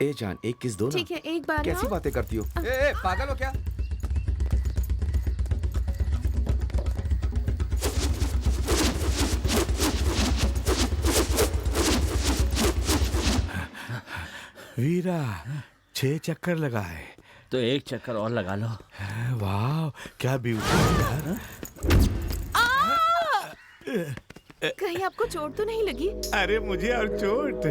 ए जान, एक किस दो ना। ठीक है, एक बार। कैसी हाँ? बातें करती हो? ए, पागल हो क्या? वीरा 6 चक्कर लगाए तो एक चक्कर और लगा लो। वाह क्या ब्यूटी है यार। कहीं आपको चोट तो नहीं लगी? अरे मुझे और चोट।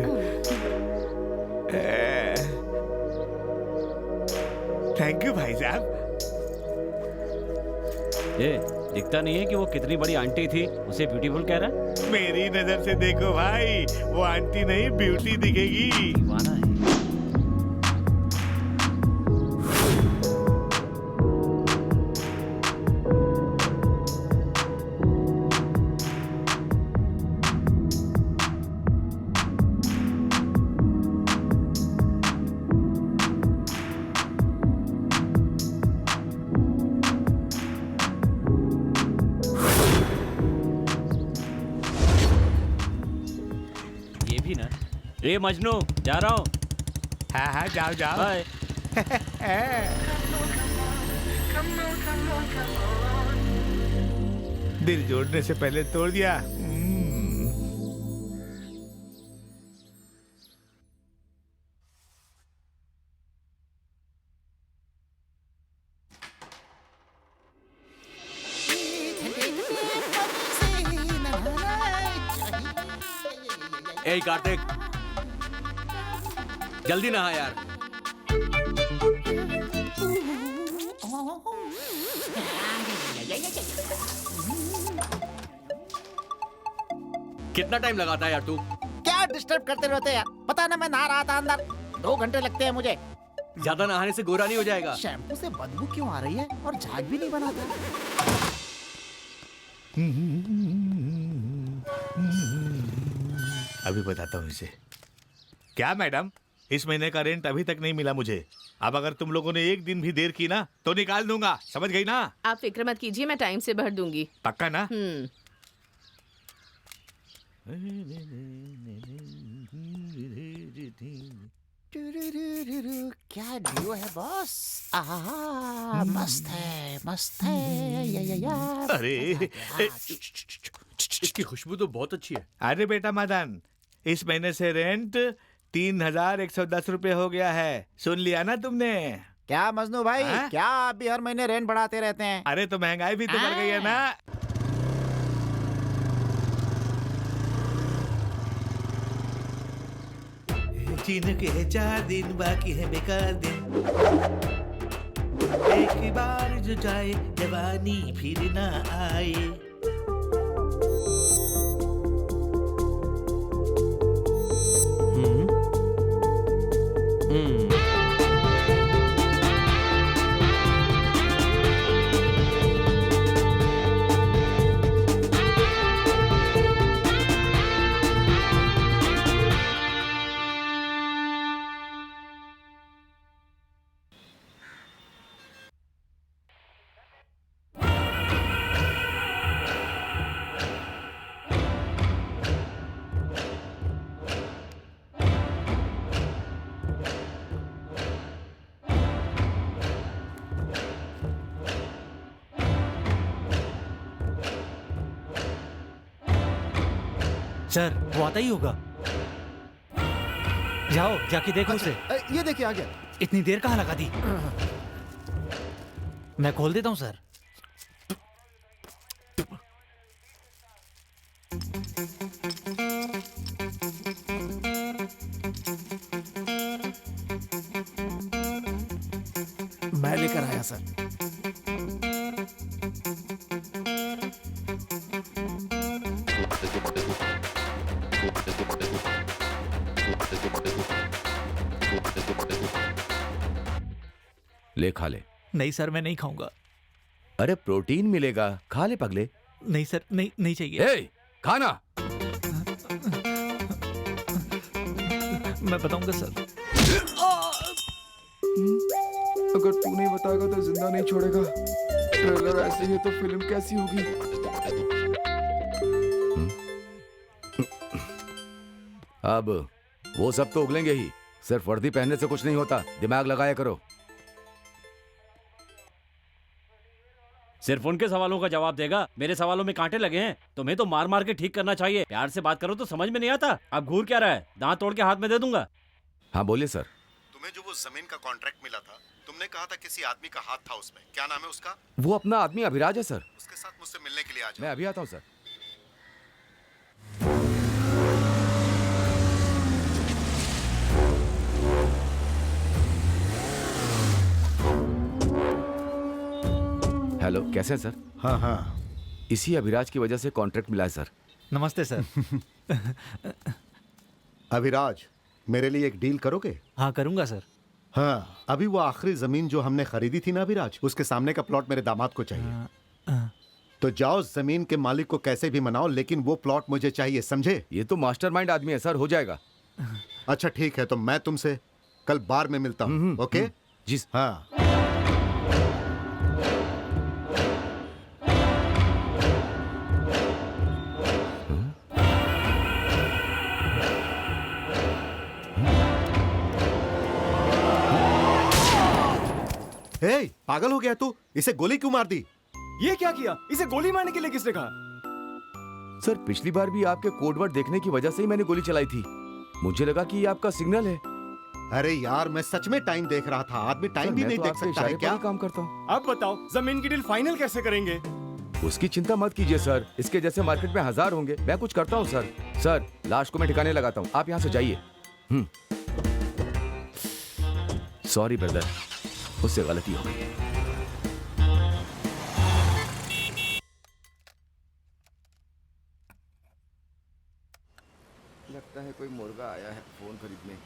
थैंक यू भाई साहब। ये दिखता नहीं है कि वो कितनी बड़ी आंटी थी, उसे ब्यूटीफुल कह रहा है? मेरी नजर से देखो भाई, वो आंटी नहीं ब्यूटी दिखेगी। दीवाना है। रे मजनू, जा रहा हूँ। हाँ हाँ जाओ जाओ। बाय। दिल जोड़ने से पहले तोड़ दिया। ए कार्तिक, जल्दी नहा यार। कितना टाइम लगाता है यार तू? क्या डिस्टर्ब करते रहते यार, पता ना मैं नहा रहा था अंदर, 2 घंटे लगते हैं मुझे। ज्यादा नहाने से गोरा नहीं हो जाएगा। शैम्पू से बदबू क्यों आ रही है और झाग भी नहीं बनाता? अभी बताता हूँ इसे। क्या मैडम, इस महीने का रेंट अभी तक नहीं मिला मुझे। अब अगर तुम लोगों ने एक दिन भी देर की ना तो निकाल दूंगा, समझ गई ना? आप फिक्र मत कीजिए, मैं टाइम से भर दूंगी। पक्का ना? क्या ड्यू है बॉस? आहा, मस्त है मस्त है। या। अरे इसकी खुशबू तो बहुत अच्छी है। अरे बेटा मदन, इस महीने से रेंट 3110 रुपए हो गया है। सुन लिया ना तुमने? क्या मजनू भाई, हाँ? क्या आप भी हर महीने रेंट बढ़ाते रहते हैं? अरे तो महंगाई भी तो बढ़ गई है ना। चीन के 4 दिन बाकी है बेकार दिन। एक बार जो जाए जवानी फिर ना आए। सर वो आता ही होगा, जाओ जाके देखो उसे। ये देखिए आ गया। इतनी देर कहाँ लगा दी? मैं खोल देता हूँ सर। मैं लेकर आया सर। ले खा ले। नहीं सर मैं नहीं खाऊंगा। अरे प्रोटीन मिलेगा, खा ले पगले। नहीं सर, नहीं नहीं चाहिए। ए, खाना। मैं बताऊंगा सर। अगर तू नहीं बताएगा तो जिंदा नहीं छोड़ेगा। ट्रेलर ऐसे ही है तो फिल्म कैसी होगी? अब वो सब तो उगलेंगे ही, सिर्फ वर्दी पहनने से कुछ नहीं होता, दिमाग लगाया करो। सिर्फ उनके सवालों का जवाब देगा, मेरे सवालों में कांटे लगे हैं। तुम्हें तो मार मार के ठीक करना चाहिए। प्यार से बात करो तो समझ में नहीं आता। अब घूर क्या रहा है? दांत तोड़ के हाथ में दे दूंगा। हाँ बोलिए सर। तुम्हें जो वो जमीन का कॉन्ट्रैक्ट मिला था, तुमने कहा था किसी आदमी का हाथ था उसमें, क्या नाम है उसका? वो अपना आदमी अभिराज है सर। उसके साथ मुझसे मिलने के लिए आ जाओ। मैं अभी आता हूँ सर। हेलो, कैसे हैं सर? हाँ हाँ, इसी अभिराज की वजह से कॉन्ट्रैक्ट मिला है सर। नमस्ते सर। अभिराज, मेरे लिए एक डील करोगे? हाँ करूँगा सर। हाँ, अभी वो आखिरी जमीन जो हमने खरीदी थी ना अभिराज, उसके सामने का प्लॉट मेरे दामाद को चाहिए। तो जाओ जमीन के मालिक को कैसे भी मनाओ, लेकिन वो प्लॉट मुझे चाहिए, समझे? ये तो मास्टरमाइंड आदमी है सर, हो जाएगा। अच्छा ठीक है, तो मैं तुमसे कल बार में मिलता हूँ, ओके? जी। हाँ। हे, पागल हो गया तू? इसे गोली क्यों मार दी? ये क्या किया? इसे गोली मारने के लिए किसने कहा? सर पिछली बार भी आपके कोडवर्ड देखने की वजह से ही मैंने गोली चलाई थी। मुझे लगा कि ये आपका सिग्नल है। अरे यार, मैं सच में टाइम देख रहा था। आदमी टाइम भी मैं नहीं तो देख आपके सकता है इशारे पर क्या? ही काम करता हूँ। अब बताओ, जमीन की डील फाइनल कैसे करेंगे? उसकी चिंता मत कीजिए सर, इसके जैसे मार्केट में 1000 होंगे। मैं कुछ करता हूँ सर। सर लाश को मैं ठिकाने लगाता हूँ, आप यहाँ से जाइए। सॉरी ब्रदर, उससे गलती हो गई। लगता है कोई मुर्गा आया है फोन खरीदने।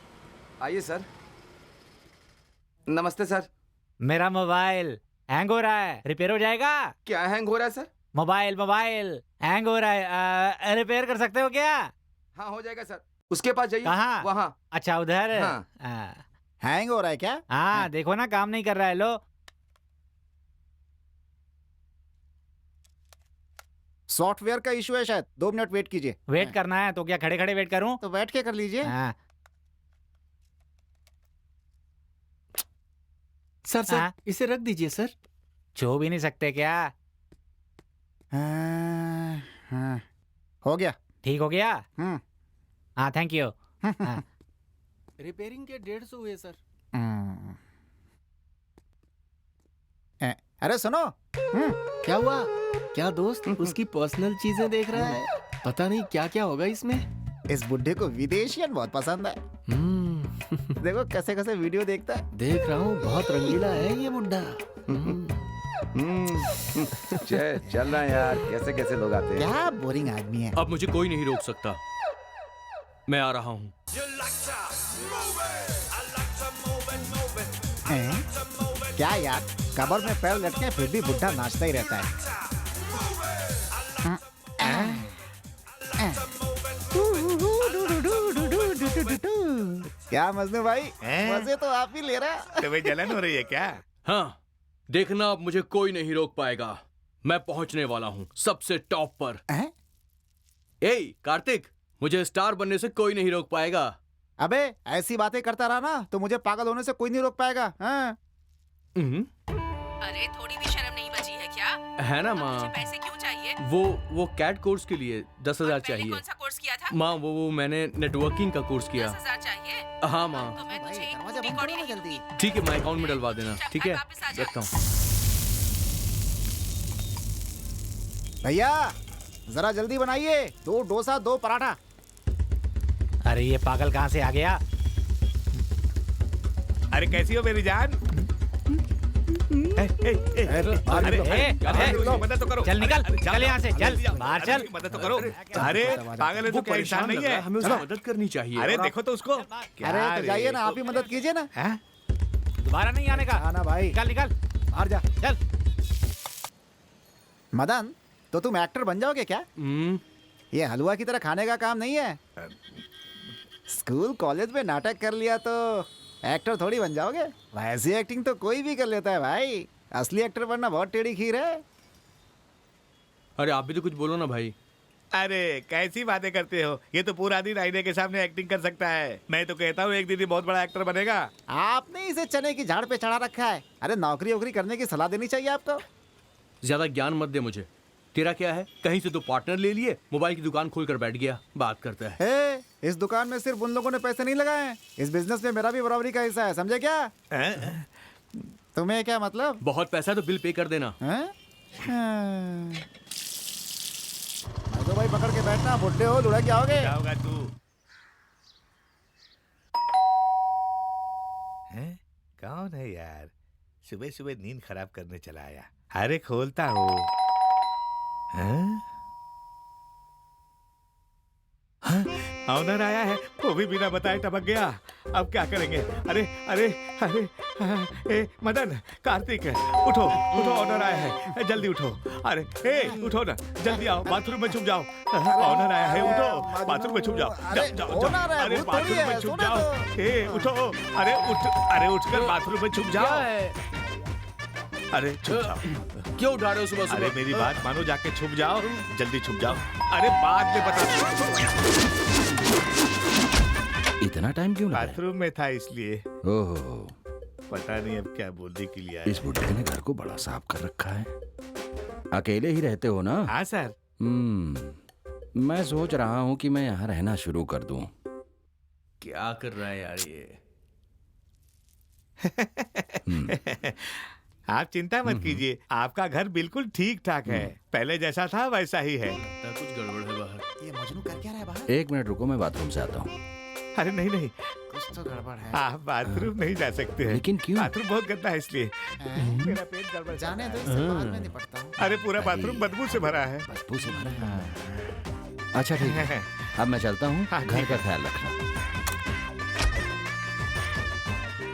आइए सर। नमस्ते सर। मेरा मोबाइल हैंग हो रहा है, रिपेयर हो जाएगा? क्या हैंग हो रहा है सर? मोबाइल हैंग हो रहा है, रिपेयर कर सकते हो क्या? हाँ हो जाएगा सर। उसके पास जाइए। कहाँ? वहाँ। अच्छा उधर। हाँ। हैंग हो रहा है क्या? हाँ देखो ना, काम नहीं कर रहा है। लो सॉफ्टवेयर का इशू है शायद, 2 मिनट वेट कीजिए। वेट करना है तो क्या खड़े खड़े वेट करूं? तो बैठ के कर लीजिए। हाँ। सर हाँ? इसे रख दीजिए सर। छू भी नहीं सकते क्या? हाँ, हाँ, हो गया। ठीक हो गया? हम्म, हाँ थैंक यू। हाँ। रिपेयरिंग के 150 हुए सर। हम्म। अरे सुनो, क्या हुआ? क्या दोस्त उसकी पर्सनल चीजें देख रहा है? पता नहीं क्या क्या होगा इसमें। इस बुढ़े को विदेशियन बहुत पसंद है। देखो कैसे कैसे वीडियो देखता है। देख रहा हूँ, बहुत रंगीला है ये बुड्ढा। चल रहा है यार, कैसे कैसे लोग आते हैं। क्या बोरिंग आदमी है। अब मुझे कोई नहीं रोक सकता, मैं आ रहा हूँ। क्या यार, कबर में पैर लटके फिर भी बुढ़ा नाचता ही रहता है। क्या मजनू भाई, मजे तो आप ही ले रहा। तुम्हें जलन हो रही है क्या? हाँ देखना, अब मुझे कोई नहीं रोक पाएगा। मैं पहुंचने वाला हूँ सबसे टॉप पर। ए कार्तिक, मुझे स्टार बनने से कोई नहीं रोक पाएगा। अबे ऐसी बातें करता रहा ना तो मुझे पागल होने से कोई नहीं रोक पाएगा। हाँ? अरे थोड़ी भी शर्म नहीं बची है क्या? है ना अब माँ? मुझे पैसे क्यों चाहिए? वो कैट कोर्स के लिए 10,000 पहले चाहिए। कौन सा कोर्स किया था? माँ वो मैंने नेटवर्किंग का कोर्स किया। 10,000 चाहिए? हाँ माँ। तो मैं तुझे एक दरवाजा भी बंद कौड़ी करो ना नहीं जल्दी। दूंगी। ठीक है, मैं अकाउंट में डलवा देना। चुपचाप ठीक है, वापस आ जा। रखता हूँ। भैया जरा जल्दी बनाइए, 2 डोसा 2 पराठा। अरे ये पागल कहाँ से आ गया? अरे कैसी हो मेरी जान? मदद तो करो। चल निकल, अरे, चल यहाँ से, चल जल्दी आओ, बाहर अरे, चल। मदद तो करो। अरे पागल है तो क्या इंसान नहीं है? हमें उसकी मदद करनी चाहिए। अरे देखो तो उसको। अरे तो जाइए ना, आप ही मदद कीजिए ना। दोबारा नहीं आने का। आना भाई, निकल निकल, बाहर जा। चल। मदन, तो तुम एक्टर बन जाओगे क्या? ये हलवा की तरह खाने का काम नहीं है। स्कूल कॉलेज में नाटक कर लिया तो एक्टर थोड़ी बन जाओगे। वैसी एक्टिंग तो कोई भी कर लेता है भाई। असली एक्टर बनना बहुत टेढ़ी खीर है। अरे आप भी तो कुछ बोलो ना भाई। अरे कैसी बातें करते हो, ये तो पूरा दिन आईने के सामने एक्टिंग कर सकता है। मैं तो कहता हूँ एक दिन ही बहुत बड़ा एक्टर बनेगा। आपने इसे चने की झाड़ पे चढ़ा रखा है। अरे नौकरी वोकरी करने की सलाह देनी चाहिए आपको। ज्यादा ज्ञान मत दे मुझे। तेरा क्या है, कहीं से तो पार्टनर ले लिए, मोबाइल की दुकान खोल कर बैठ गया, बात करता है। इस दुकान में सिर्फ उन लोगों ने पैसे नहीं लगाए हैं, इस बिजनेस में मेरा भी बराबरी का हिस्सा है, समझे क्या? तुम्हें क्या मतलब? बहुत पैसा है तो बिल पे कर देना। तो भाई पकड़ के बैठना, बुड्ढे हो लुढ़क जाओगे। क्या होगा तू? हैं? कौन है यार? सुबह सुबह नींद खराब करने चला आया। अरे खोलता हूँ। ऑनर आया है, वो भी बिना बताए टपक गया। अब क्या करेंगे? अरे अरे अरे ए, मदन, कार्तिक, उठो उठो, ऑनर आया है, जल्दी उठो। अरे उठो ना, जल्दी आओ, बाथरूम में छुप जाओ। ऑनर आया है, उठो, बाथरूम में छुप जाओ। जाओ जाओ जाओ, अरे बाथरूम में छुप जाओ। उठो, अरे उठकर बाथरूम में छुप जाओ। अरे छुप जाओ। क्यों उठा रहे हो सुबह सुबह? अरे मेरी बात मानो, जाके छुप जाओ, जल्दी छुप जाओ। अरे बाद में बता। इतना टाइम क्यों लगा? बाथरूम में था इसलिए। ओहो, पता नहीं अब क्या बोलने के लिए आया। इस बुड्ढे ने घर को बड़ा साफ कर रखा है। अकेले ही रहते हो ना? हाँ सर। मैं सोच रहा हूँ कि मैं यहाँ रहना शुरू कर दूँ। क्या कर रहा है यार ये? आप चिंता मत कीजिए, आपका घर बिल्कुल ठीक ठाक है, पहले जैसा था वैसा ही है। कुछ गड़बड़ है बाहर। ये मजनू कर क्या रहा है बाहर? 1 मिनट रुको, मैं बाथरूम से आता हूँ। अरे नहीं नहीं, कुछ तो गड़बड़ है। आप बाथरूम नहीं जा सकते हैं। लेकिन क्यों? बाथरूम बहुत गंदा है इसलिए। मेरा पेट गड़बड़ जाने दो, इससे बाद में निपटता हूँ। अरे पूरा बाथरूम बदबू से भरा है। बदबू से भरा है। अच्छा ठीक है, अब मैं चलता हूँ। हाँ, घर ठीक का है। ख्याल रखना।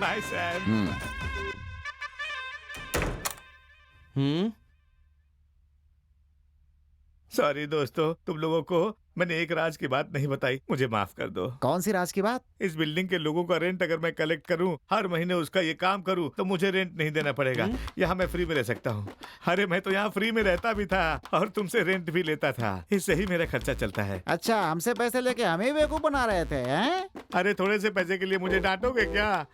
Bye sir. सॉरी दोस्तों, तुम लोगों को मैंने एक राज की बात नहीं बताई, मुझे माफ कर दो। कौन सी राज की बात? इस बिल्डिंग के लोगों का रेंट अगर मैं कलेक्ट करूं, हर महीने उसका ये काम करूं, तो मुझे रेंट नहीं देना पड़ेगा। यहाँ मैं फ्री में रह सकता हूँ। अरे मैं तो यहाँ फ्री में रहता भी था और तुमसे रेंट भी लेता था, इससे ही मेरा खर्चा चलता है। अच्छा, हमसे पैसे लेके हमें बेवकूफ बना रहे थे हैं? अरे थोड़े से पैसे के लिए मुझे डांटोगे क्या?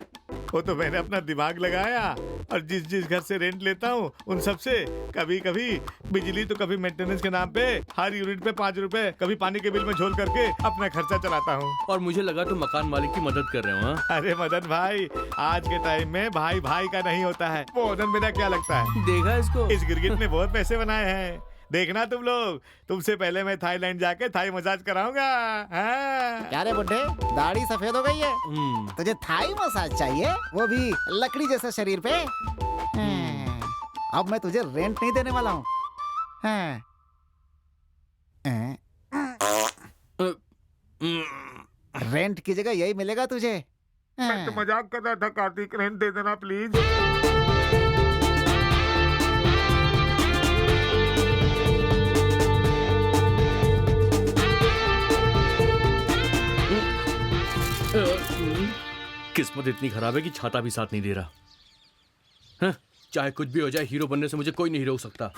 वो तो मैंने अपना दिमाग लगाया और जिस घर से रेंट लेता हूँ उन सब से कभी कभी बिजली तो कभी मेंटेनेंस के नाम पे हर यूनिट पे 5 रुपए, कभी पानी के बिल में झोल करके अपना खर्चा चलाता हूँ। और मुझे लगा तो मकान मालिक की मदद कर रहे हो। हाँ? अरे मदन भाई, आज के टाइम में भाई भाई का नहीं होता है। वो ओनर मेरा क्या लगता है? देखा इसको? इस गिरगिट ने बहुत पैसे बनाए हैं। देखना तुम लोग, तुमसे पहले मैं थाईलैंड जाके थाई मसाज कराऊंगा। क्या रे बुड्ढे, दाढ़ी सफेद हो गई है? तुझे थाई मसाज चाहिए, वो भी लकड़ी जैसे शरीर पे? अब मैं तुझे रेंट नहीं देने वाला हूँ। रेंट की जगह यही मिलेगा तुझे। मैं तो मजाक कर रहा था कार्तिक, रेंट दे देना प्लीज। किस्मत इतनी खराब है कि छाता भी साथ नहीं दे रहा। हाँ? चाहे कुछ भी हो जाए, हीरो बनने से मुझे कोई नहीं रोक सकता।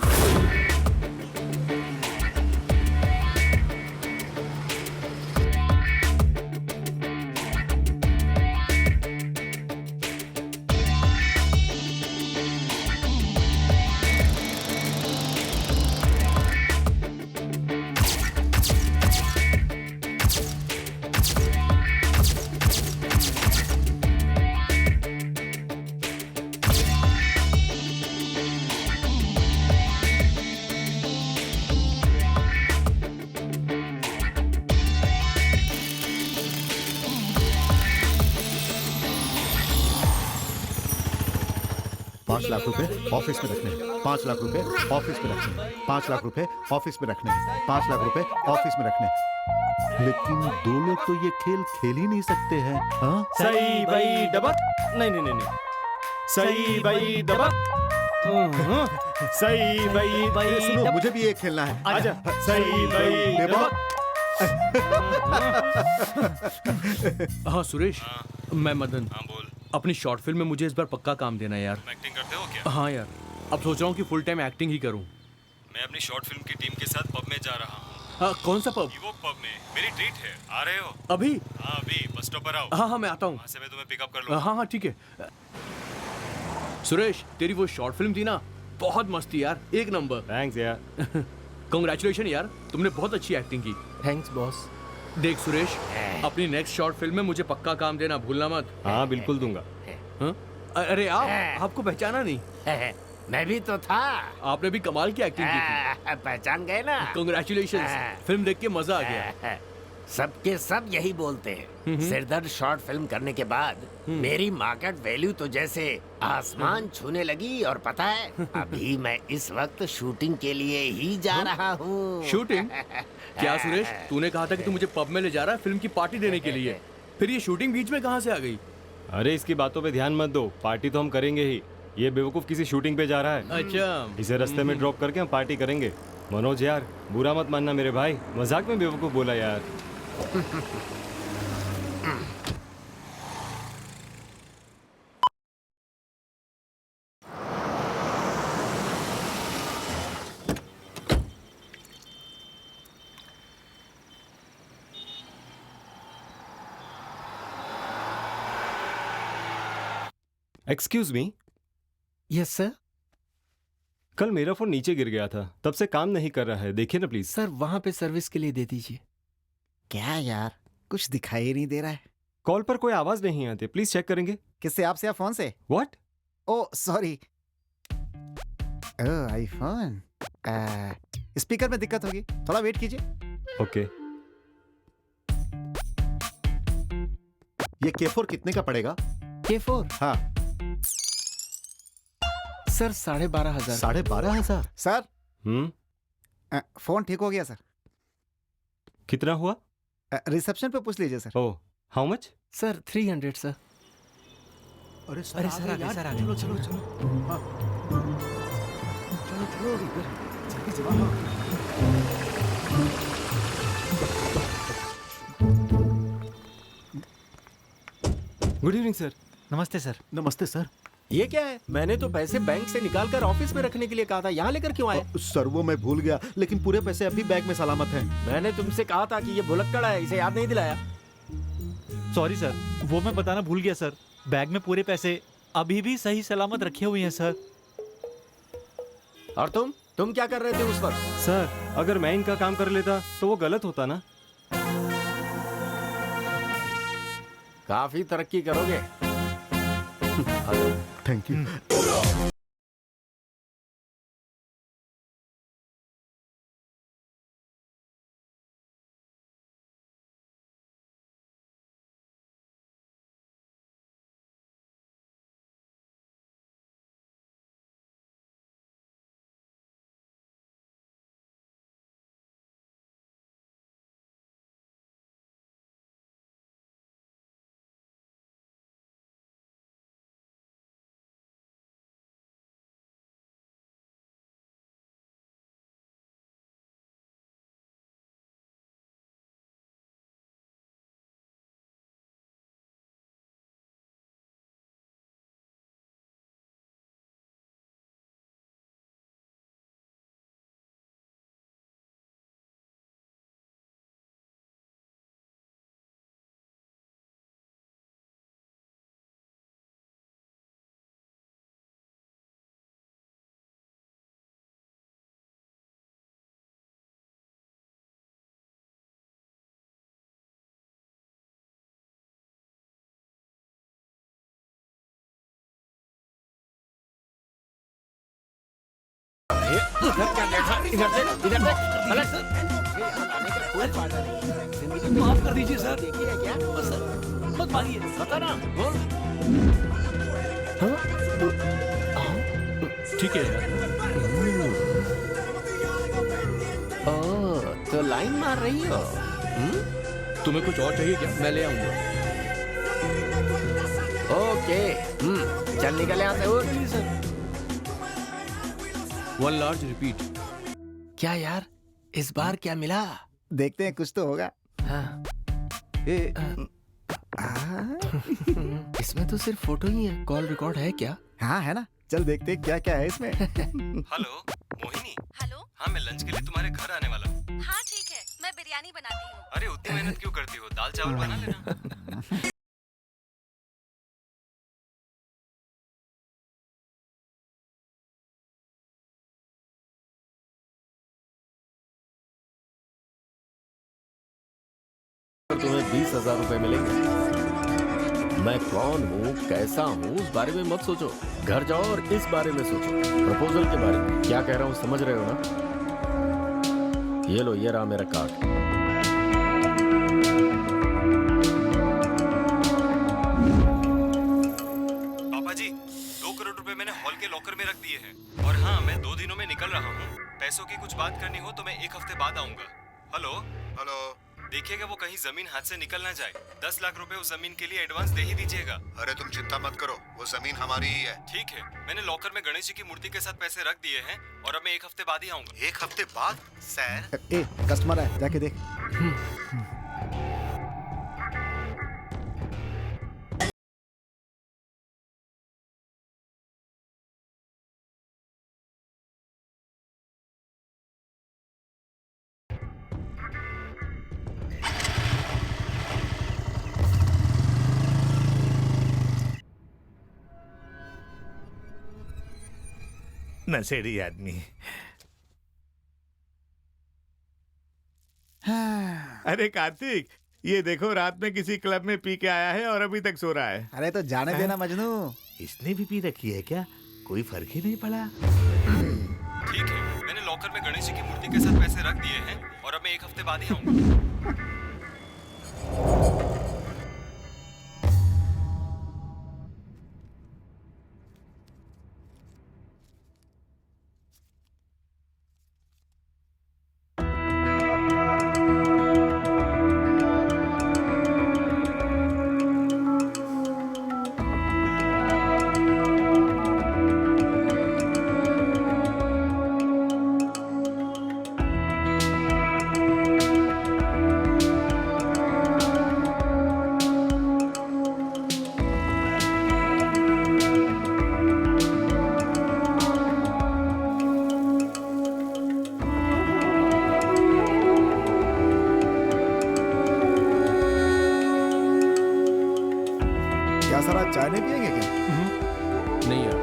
$5 लाख ऑफिस में रखने हैं। 5 लाख रुपए ऑफिस में रखने हैं। 5 लाख रुपए ऑफिस में रखने हैं। 5 लाख रुपए ऑफिस में रखने हैं। लेकिन 2 लोग तो ये खेल खेल ही नहीं सकते हैं। हाँ? सही भाई डबक। नहीं नहीं नहीं नहीं, सही भाई डबक। सही भाई सुनो, मुझे भी ये खेलना है। आजा। सही भाई डबक। हाँ सुरेश, मैं मदन। हाँ बोल। अपनी शॉर्ट फिल्म में मुझे इस बार पक्का काम देना है यार। तुम एक्टिंग करते हो क्या? हाँ यार, अब सोच रहा हूँ कि फुल टाइम एक्टिंग ही करूँ। मैं अपनी शॉर्ट फिल्म की टीम के साथ पब में जा रहा हूँ। हाँ, कौन सा पब? इवोक पब में मेरी ट्रीट है, आ रहे हो? अभी? हाँ अभी बस स्टॉप पर आओ। हाँ मैं आता हूँ। वहाँ से मैं तुम्हें पिकअप कर लूँगा। हाँ ठीक है। सुरेश, तेरी वो शॉर्ट फिल्म थी ना, बहुत मस्त थी यार, एक नंबर। थैंक्स यार। कांग्रेचुलेशन यार, तुमने बहुत अच्छी एक्टिंग की। Thanks boss. देख सुरेश, अपनी नेक्स्ट शॉर्ट फिल्म में मुझे पक्का काम देना, भूलना मत। हाँ बिल्कुल दूंगा। हाँ? अरे आपको पहचाना नहीं? मैं भी तो था। आपने भी कमाल की एक्टिंग की थी। पहचान गए ना? कांग्रेचुलेशन, फिल्म देख के मजा आ गया। सबके सब यही बोलते हैं। सिरदर्द शॉर्ट फिल्म करने के बाद मेरी मार्केट वैल्यू तो जैसे आसमान छूने लगी। और पता है, अभी मैं इस वक्त शूटिंग के लिए ही जा रहा हूँ। शूटिंग? क्या सुरेश, तूने कहा था कि तू मुझे पब में ले जा रहा है फिल्म की पार्टी देने के लिए, फिर ये शूटिंग बीच में कहाँ से आ गई? अरे इसकी बातों पे ध्यान मत दो, पार्टी तो हम करेंगे ही। ये बेवकूफ किसी शूटिंग पे जा रहा है। अच्छा। इसे रास्ते में ड्रॉप करके हम पार्टी करेंगे। मनोज यार, बुरा मत मानना मेरे भाई, मजाक में बेवकूफ बोला यार। Excuse me. Yes sir. कल मेरा फोन नीचे गिर गया था, तब से काम नहीं कर रहा है, देखिए ना प्लीज। सर वहाँ पे सर्विस के लिए दे दीजिए। क्या यार, कुछ दिखाई ही नहीं दे रहा है। कॉल पर कोई आवाज नहीं आती, प्लीज चेक करेंगे। किससे, आपसे या फोन से? What? Oh sorry, iPhone. Speaker में दिक्कत होगी, थोड़ा वेट कीजिए। ओके। ये K4 कितने का पड़ेगा? K4? हाँ। सर 12,500। 12,500? सर फोन ठीक हो गया सर। कितना हुआ? रिसेप्शन पे पूछ लीजिए sir. Oh, how much? Sir 300 sir. अरे सर आ गए, सर आ गए। चलो चलो चलो। हाँ। चलो चलो जल्दी चलो। Good evening sir. नमस्ते सर। नमस्ते सर। ये क्या है? मैंने तो पैसे बैंक से निकाल कर ऑफिस में रखने के लिए कहा था, यहाँ लेकर क्यों आए? सर वो मैं भूल गया, लेकिन पूरे पैसे अभी बैग में सलामत हैं। मैंने तुमसे कहा था कि ये भुलक्कड़ है, इसे याद नहीं दिलाया। सॉरी सर, वो मैं बताना भूल गया सर। बैग में पूरे पैसे अभी भी सही सलामत रखे हुए हैं सर। और तुम क्या कर रहे थे उस वक्त? सर अगर मैं इनका काम कर लेता तो वो गलत होता ना। काफी तरक्की करोगे। Thank you. माफ कर दीजिए सर। मत मारिए। ठीक है यार। ओह, तो लाइन मार रही हो? तुम्हें कुछ और चाहिए क्या? मैं ले आऊंगा। ओके, चल निकल यहाँ से। उठ। One large repeat. क्या यार, इस बार क्या मिला? देखते हैं, कुछ तो होगा। हाँ। इसमें तो सिर्फ फोटो ही है, कॉल रिकॉर्ड है क्या? हाँ है ना, चल देखते हैं क्या क्या है इसमें। हेलो मोहिनी। हेलो। हाँ मैं लंच के लिए तुम्हारे घर आने वाला हूँ। हाँ ठीक है। बिरयानी बनाती हूँ। अरे उतनी मेहनत क्यों करती हो, दाल चावल बना लेना। तुम्हें 20,000 रुपए मिलेंगे। मैं कौन हूँ, कैसा हूँ, उस बारे में मत सोचो। घर जाओ और इस बारे में सोचो, प्रपोजल के बारे में। क्या कह रहा हूँ समझ रहे हो ना? ये लो, ये रहा मेरा कार्ड। पापा जी, 2 करोड़ रुपए मैंने हॉल के लॉकर में रख दिए हैं। और हाँ, मैं 2 दिनों में निकल रहा हूँ। पैसों की कुछ बात करनी हो तो मैं 1 हफ्ते बाद आऊंगा। हेलो हेलो, देखिएगा वो कहीं जमीन हाथ से निकल ना जाए। 10 लाख रुपए उस जमीन के लिए एडवांस दे ही दीजिएगा। अरे तुम चिंता मत करो, वो जमीन हमारी ही है। ठीक है, मैंने लॉकर में गणेश जी की मूर्ति के साथ पैसे रख दिए हैं और अब मैं 1 हफ्ते बाद ही आऊंगा। 1 हफ्ते बाद? सर, ए कस्टमर है, जाके देख। नशेड़ी आदमी। अरे कार्तिक, ये देखो रात में किसी क्लब में पी के आया है और अभी तक सो रहा है। अरे तो जाने देना मजनू। इसने भी पी रखी है क्या? कोई फर्क ही नहीं पड़ा। ठीक है, मैंने लॉकर में गणेश जी की मूर्ति के साथ पैसे रख दिए हैं और अब मैं 1 हफ्ते बाद ही आऊंगा। क्या सर आज चाय नहीं पिएंगे क्या? नहीं यार।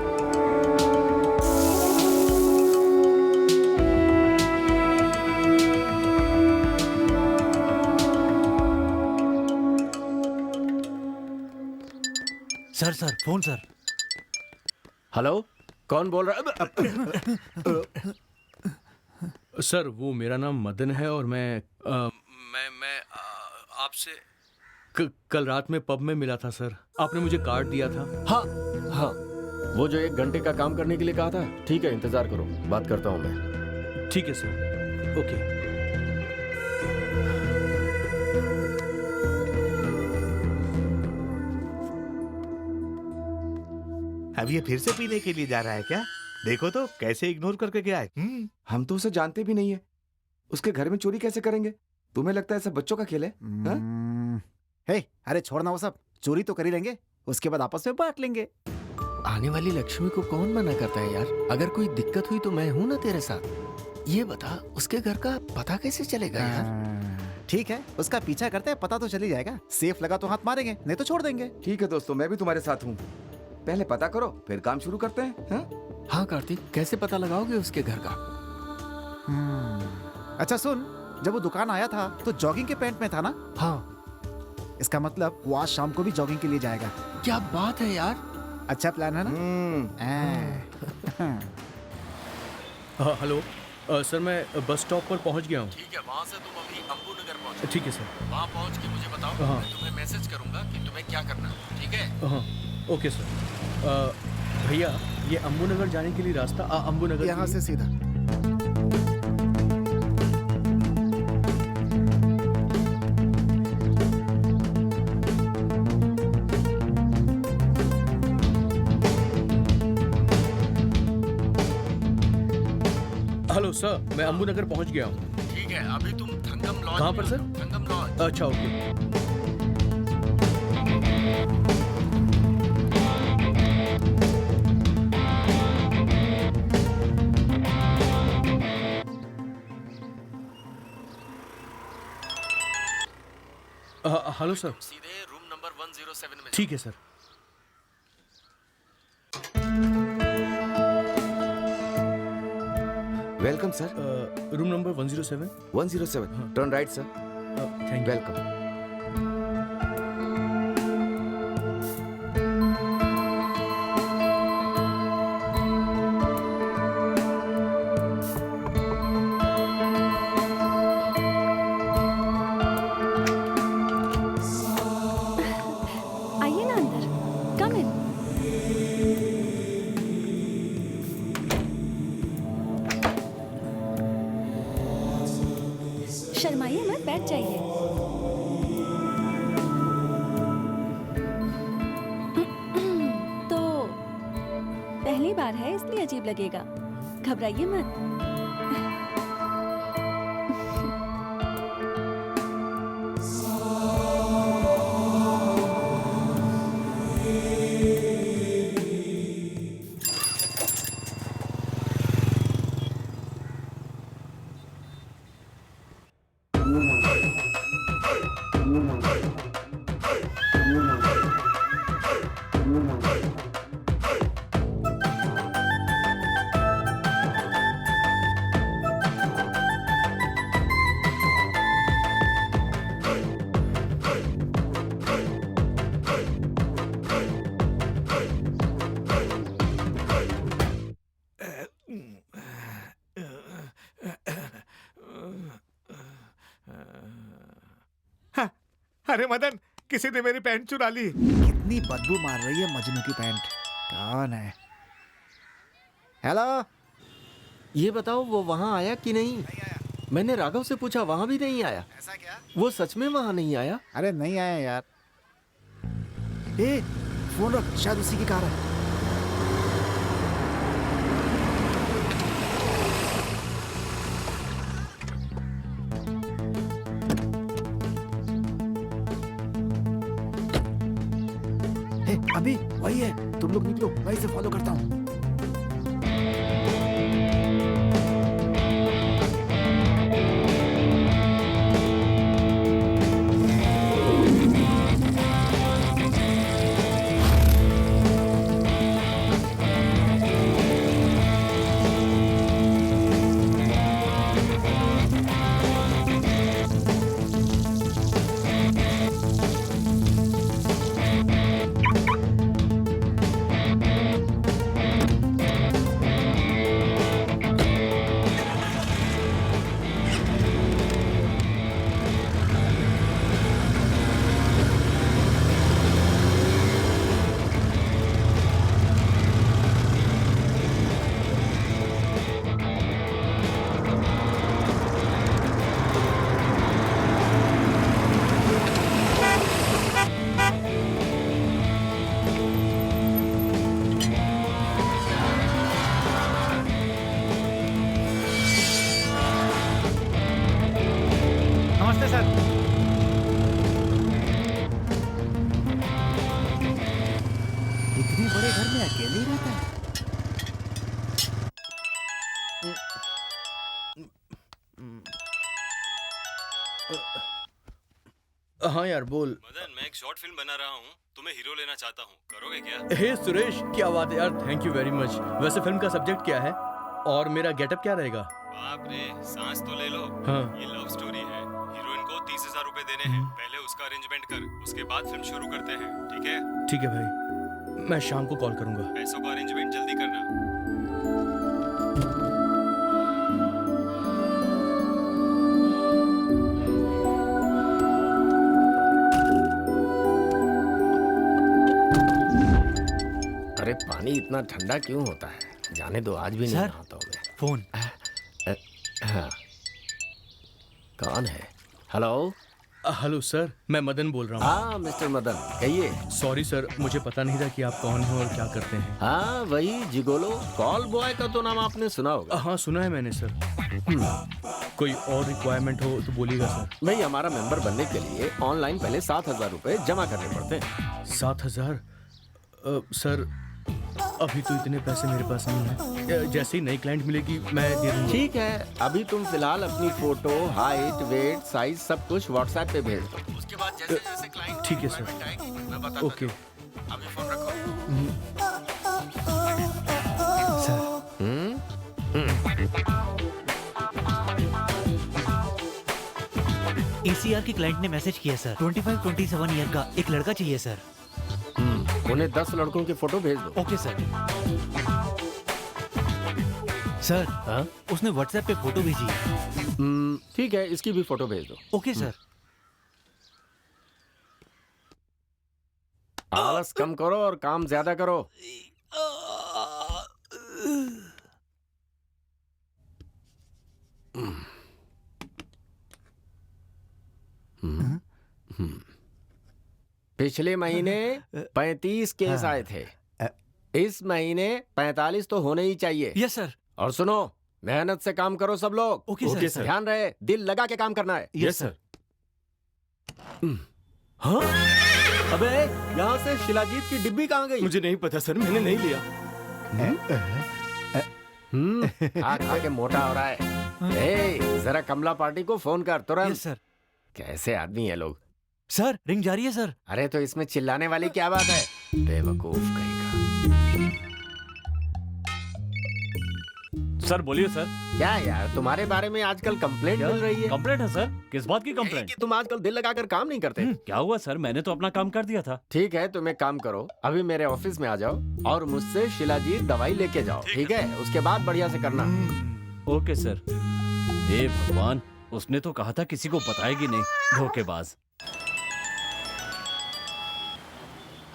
Sir phone sir. हेलो, कौन बोल रहा है? सर वो मेरा नाम मदन है और मैं आपसे कल रात में पब में मिला था सर। आपने मुझे कार्ड दिया था। हाँ हाँ, वो जो 1 घंटे का काम करने के लिए कहा था। ठीक है, इंतजार करो, बात करता हूँ मैं। ठीक है सर, ओके। अब ये फिर से पीने के लिए जा रहा है क्या? देखो तो कैसे इग्नोर करके गया है। हम तो उसे जानते भी नहीं है, उसके घर में चोरी कैसे करेंगे? तुम्हें लगता है सब बच्चों का खेल है? हे, अरे छोड़ना वो सब, चोरी तो कर ही लेंगे, उसके बाद आपस में बांट लेंगे। आने वाली लक्ष्मी को कौन मना करता है यार? अगर कोई दिक्कत हुई तो मैं हूं ना तेरे साथ। ये बता, उसके घर का पता कैसे चलेगा यार? ठीक है, उसका पीछा करते हैं, पता तो चली जाएगा। सेफ लगा तो हाथ मारेंगे, नहीं तो छोड़ देंगे। ठीक है दोस्तों, मैं भी तुम्हारे साथ हूँ। पहले पता करो, फिर काम शुरू करते हैं। हाँ कार्तिक, कैसे पता लगाओगे उसके घर का? अच्छा सुन, जब वो दुकान आया था तो जॉगिंग के पैंट में था ना? हाँ। इसका मतलब वो आज शाम को भी जॉगिंग के लिए जाएगा। क्या बात है यार, अच्छा प्लान है ना? हेलो सर, मैं बस स्टॉप पर पहुंच गया हूँ। ठीक है, वहाँ से तुम अभी अम्बू नगर पहुँचो। ठीक है सर। वहाँ पहुँच के मुझे बताओ, हाँ। मैं तुम्हें मैसेज करूंगा कि तुम्हें क्या करना है। ठीक है? हाँ, ओके सर। भैया, ये अम्बू नगर जाने के लिए रास्ता अम्बू नगर यहाँ से सीधा। हेलो सर, मैं अम्बू नगर पहुंच गया हूँ। ठीक है, अभी तुम थंगम लॉज। कहाँ पर सर? थंगम लॉज। अच्छा, ओके। Hello sir. सीधे रूम नंबर 107 में। ठीक है sir. Welcome sir. Room number 107। 107 turn right sir. Thank you. Welcome. आइए ना अंदर, कम इन। शर्माइए मत, बैठ जाइए। तो पहली बार है इसलिए अजीब लगेगा, घबराइए मत। अरे मदन, किसी ने मेरी पैंट चुरा ली। कितनी बदबू मार रही है मजनू की पैंट। कौन है? हेलो। ये बताओ वो वहाँ आया कि नहीं? मैंने राघव से पूछा, वहाँ भी नहीं आया। ऐसा क्या? वो सच में वहाँ नहीं आया? अरे नहीं आया यार। ए, फोन रख, शायद उसी की कार है। अभी वही है, तुम लोग निकलो, मैं इसे फॉलो करता हूँ। नमस्ते सर। इतने बड़े घर में अकेले ही रहता है। हाँ यार बोल। मदन, मैं एक शॉर्ट फिल्म बना रहा हूँ, तुम्हें हीरो लेना चाहता हूँ, करोगे क्या? हे सुरेश, क्या बात है यार, थैंक यू वेरी मच। वैसे फिल्म का सब्जेक्ट क्या है और मेरा गेटअप क्या रहेगा? बाप रे, सांस तो ले लो। हाँ। ये लव स्टोरी है। हीरोइन को 30,000 रुपए देने हैं। पहले उसका अरेंजमेंट कर, उसके बाद फिल्म शुरू करते हैं, ठीक है? ठीक है भाई, मैं शाम को कॉल करूंगा। पैसों का अरेंजमेंट जल्दी करना। अरे पानी इतना ठंडा क्यों होता है? जाने दो, आज भी नहीं सर, नहाता हूँ मैं। फोन। हाँ। कौन है? हेलो। हेलो सर, मैं मदन बोल रहा हूँ। हाँ मिस्टर मदन, कहिए। सॉरी सर, मुझे पता नहीं था कि आप कौन हैं और क्या करते हैं। हाँ वही जिगोलो कॉल बॉय का तो नाम आपने सुना होगा। हाँ सुना है मैंने सर। कोई और रिक्वायरमेंट हो तो बोलिएगा सर। भाई हमारा मेंबर बनने के लिए ऑनलाइन पहले 7,000 रुपए जमा करने पड़ते हैं। 7,000? सर अभी तो इतने पैसे मेरे पास नहीं है। जैसे ही नई क्लाइंट मिलेगी मैं दे दूंगा। ठीक है, अभी तुम फिलहाल अपनी फोटो, हाइट, वेट, साइज सब कुछ व्हाट्सएप पे भेज दो। उसके उसके बाद जैसे जैसे क्लाइंट ठीक है सर। आएगी मैं बताता ओके जाऊँ। अभी फोन रखो। ECR के क्लाइंट ने मैसेज किया सर, 25-27 ईयर का एक लड़का चाहिए सर। उन्हें 10 लड़कों की फोटो भेज दो। Okay sir. सर उसने व्हाट्सएप पे फोटो भेजी है। ठीक है, इसकी भी फोटो भेज दो। Okay sir. आलस कम करो और काम ज्यादा करो। पिछले महीने 35 केस आए थे। इस महीने 45 तो होने ही चाहिए। Yes sir. और सुनो, मेहनत से काम करो सब लोग। Okay sir. ध्यान रहे, दिल लगा के काम करना है। Yes sir. हाँ? अबे यहाँ से शिलाजीत की डिब्बी कहाँ गई? मुझे नहीं पता सर, मैंने नहीं लिया। खा खा के मोटा हो रहा है। ए, जरा कमला पार्टी को फोन कर तुरंत। Yes sir. कैसे आदमी है लोग। सर रिंग जा रही है सर। अरे तो इसमें चिल्लाने वाली क्या बात है, बेवकूफ कहीं का। सर बोलिए सर। क्या यार, तुम्हारे बारे में आजकल कंप्लेंट मिल रही है। कंप्लेंट है सर? किस बात की कंप्लेंट? कि तुम आजकल दिल लगाकर काम नहीं करते। क्या हुआ सर, मैंने तो अपना काम कर दिया था। ठीक है, तुम एक काम करो, अभी मेरे ऑफिस में आ जाओ और मुझसे शिलाजीत दवाई लेके जाओ। ठीक है, उसके बाद बढ़िया से करना। Okay sir. हे भगवान, उसने तो कहा था किसी को बताएगी नहीं, धोखेबाज।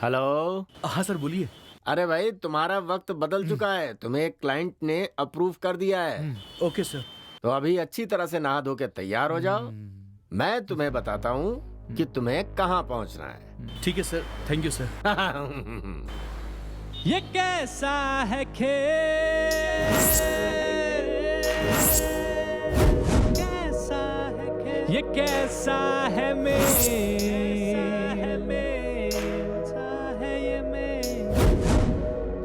हेलो। हाँ सर बोलिए। अरे भाई, तुम्हारा वक्त बदल चुका है, तुम्हें एक क्लाइंट ने अप्रूव कर दिया है। Okay sir. तो अभी अच्छी तरह से नहा धो के तैयार हो जाओ। मैं तुम्हें बताता हूँ कि तुम्हें कहाँ पहुँचना है। ठीक है सर, थैंक यू सर। ये कैसा है खेल, ये कैसा है मेल,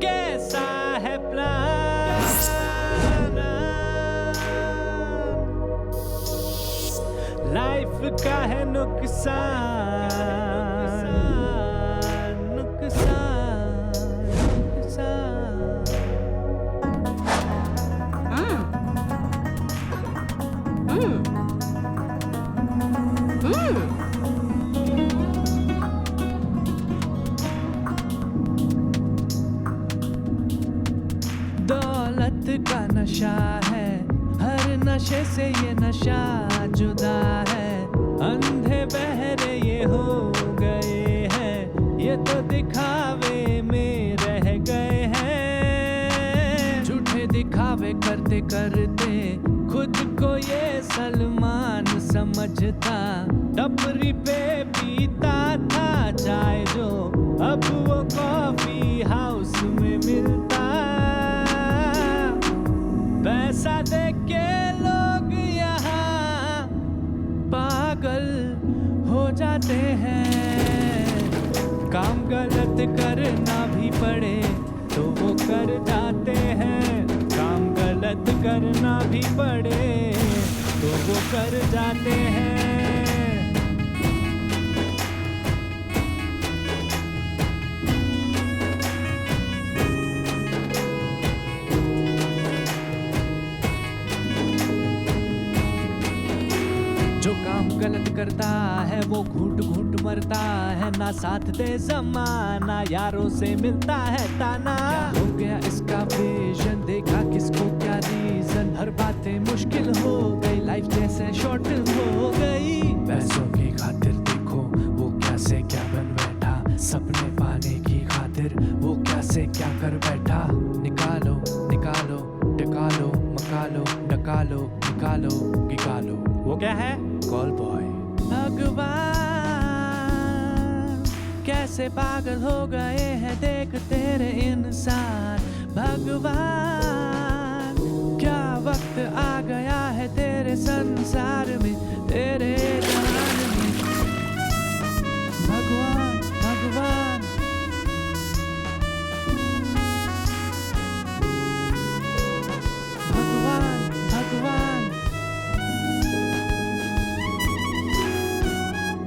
कैसा है प्लान, लाइफ का है नुकसान, नुकसान, नुकसान। दौलत का नशा है, हर नशे से ये नशा जुदा है। अंधे बहरे ये हो गए हैं, ये तो दिखावे में रह गए हैं। झूठे दिखावे करते करते खुद को ये सलमान समझता। टपरी पे पीता था चाय जो, अब वो कॉफी हाउस में मिलता। पैसा देख के लोग यहाँ पागल हो जाते हैं। काम गलत करना भी पड़े तो वो कर जाते हैं। काम गलत करना भी पड़े तो वो कर जाते हैं। जो काम गलत करता है वो घूट घूट मरता है। ना साथ दे जमाना, यारों से मिलता है ताना। हो गया इसका विजन, देखा किसको क्या रीजन। हर बातें मुश्किल हो गई, लाइफ जैसे शॉर्ट हो गई। पैसों की खातिर देखो वो क्या से क्या बन बैठा। सपने पाने की खातिर वो क्या से क्या कर बैठा। निकालो निकालो निकालो मकालो निकालो निकालो निकालो। वो क्या है? Call boy. भगवान कैसे पागल हो गए हैं देख तेरे इंसान। भगवान क्या वक्त आ गया है तेरे संसार में, तेरे जहान में। भगवान भगवान भगवान भगवान।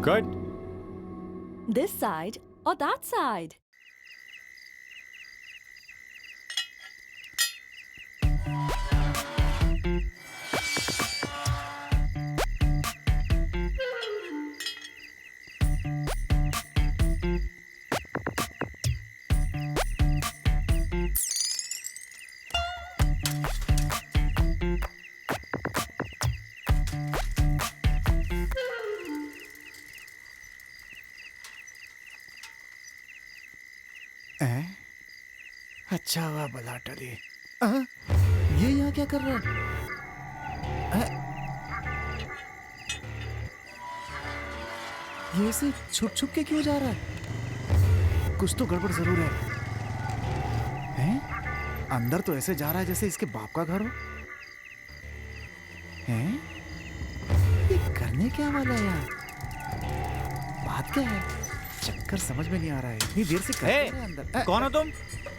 Cut. This side or that side? अच्छा हुआ बला टली। ये यहाँ क्या कर रहा है? ये ऐसे छुप छुप के क्यों जा रहा है? कुछ तो गड़बड़ जरूर है। हैं? अंदर तो ऐसे जा रहा है जैसे इसके बाप का घर हो। हैं? ये करने क्या वाला है यार? बात क्या है? चक्कर समझ में नहीं आ रहा है। इतनी देर से कर रहा है अंदर। कौन हो तुम?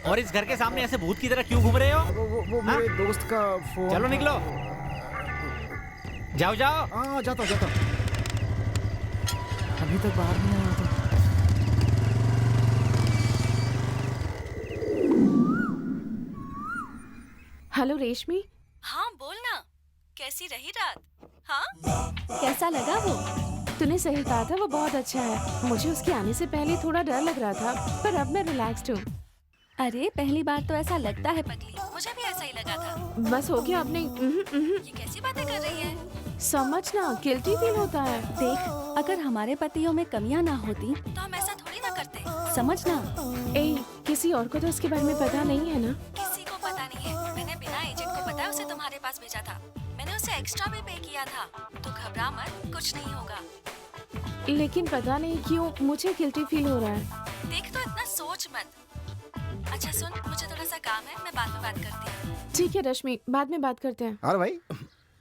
और इस घर के सामने ऐसे भूत की तरह क्यों घूम रहे हो? वो मेरे दोस्त का फोन। चलो निकलो। जाओ जाओ। हाँ जाता जाता। अभी तक बाहर नहीं आया था। हेलो रेशमी। हाँ बोलना, कैसी रही रात? हाँ कैसा लगा वो? तूने सही कहा था, वो बहुत अच्छा है। मुझे उसके आने से पहले थोड़ा डर लग रहा था, पर अब मैं रिलैक्स्ड हूँ। अरे पहली बार तो ऐसा लगता है पगली, मुझे भी ऐसा ही लगा था। बस हो गया आपने। ये कैसी बातें कर रही है? समझना, गिल्टी फील होता है। देख, अगर हमारे पतियों में कमियां ना होती तो हम ऐसा थोड़ी ना करते, समझना। ए, किसी और को तो इसके बारे में पता नहीं है ना? किसी को पता नहीं है। मैंने बिना एजेंट को बताया उसे तुम्हारे पास भेजा था। मैंने उसे एक्स्ट्रा भी पे किया था। तो घबरा मत, कुछ नहीं होगा। लेकिन पता नहीं क्यों मुझे गिल्टी फील हो रहा है। देख तो इतना सोच मत। अच्छा सुन, मुझे थोड़ा सा काम है, मैं बाद में बात करती हूँ। ठीक है रश्मि, बाद में बात करते हैं। और भाई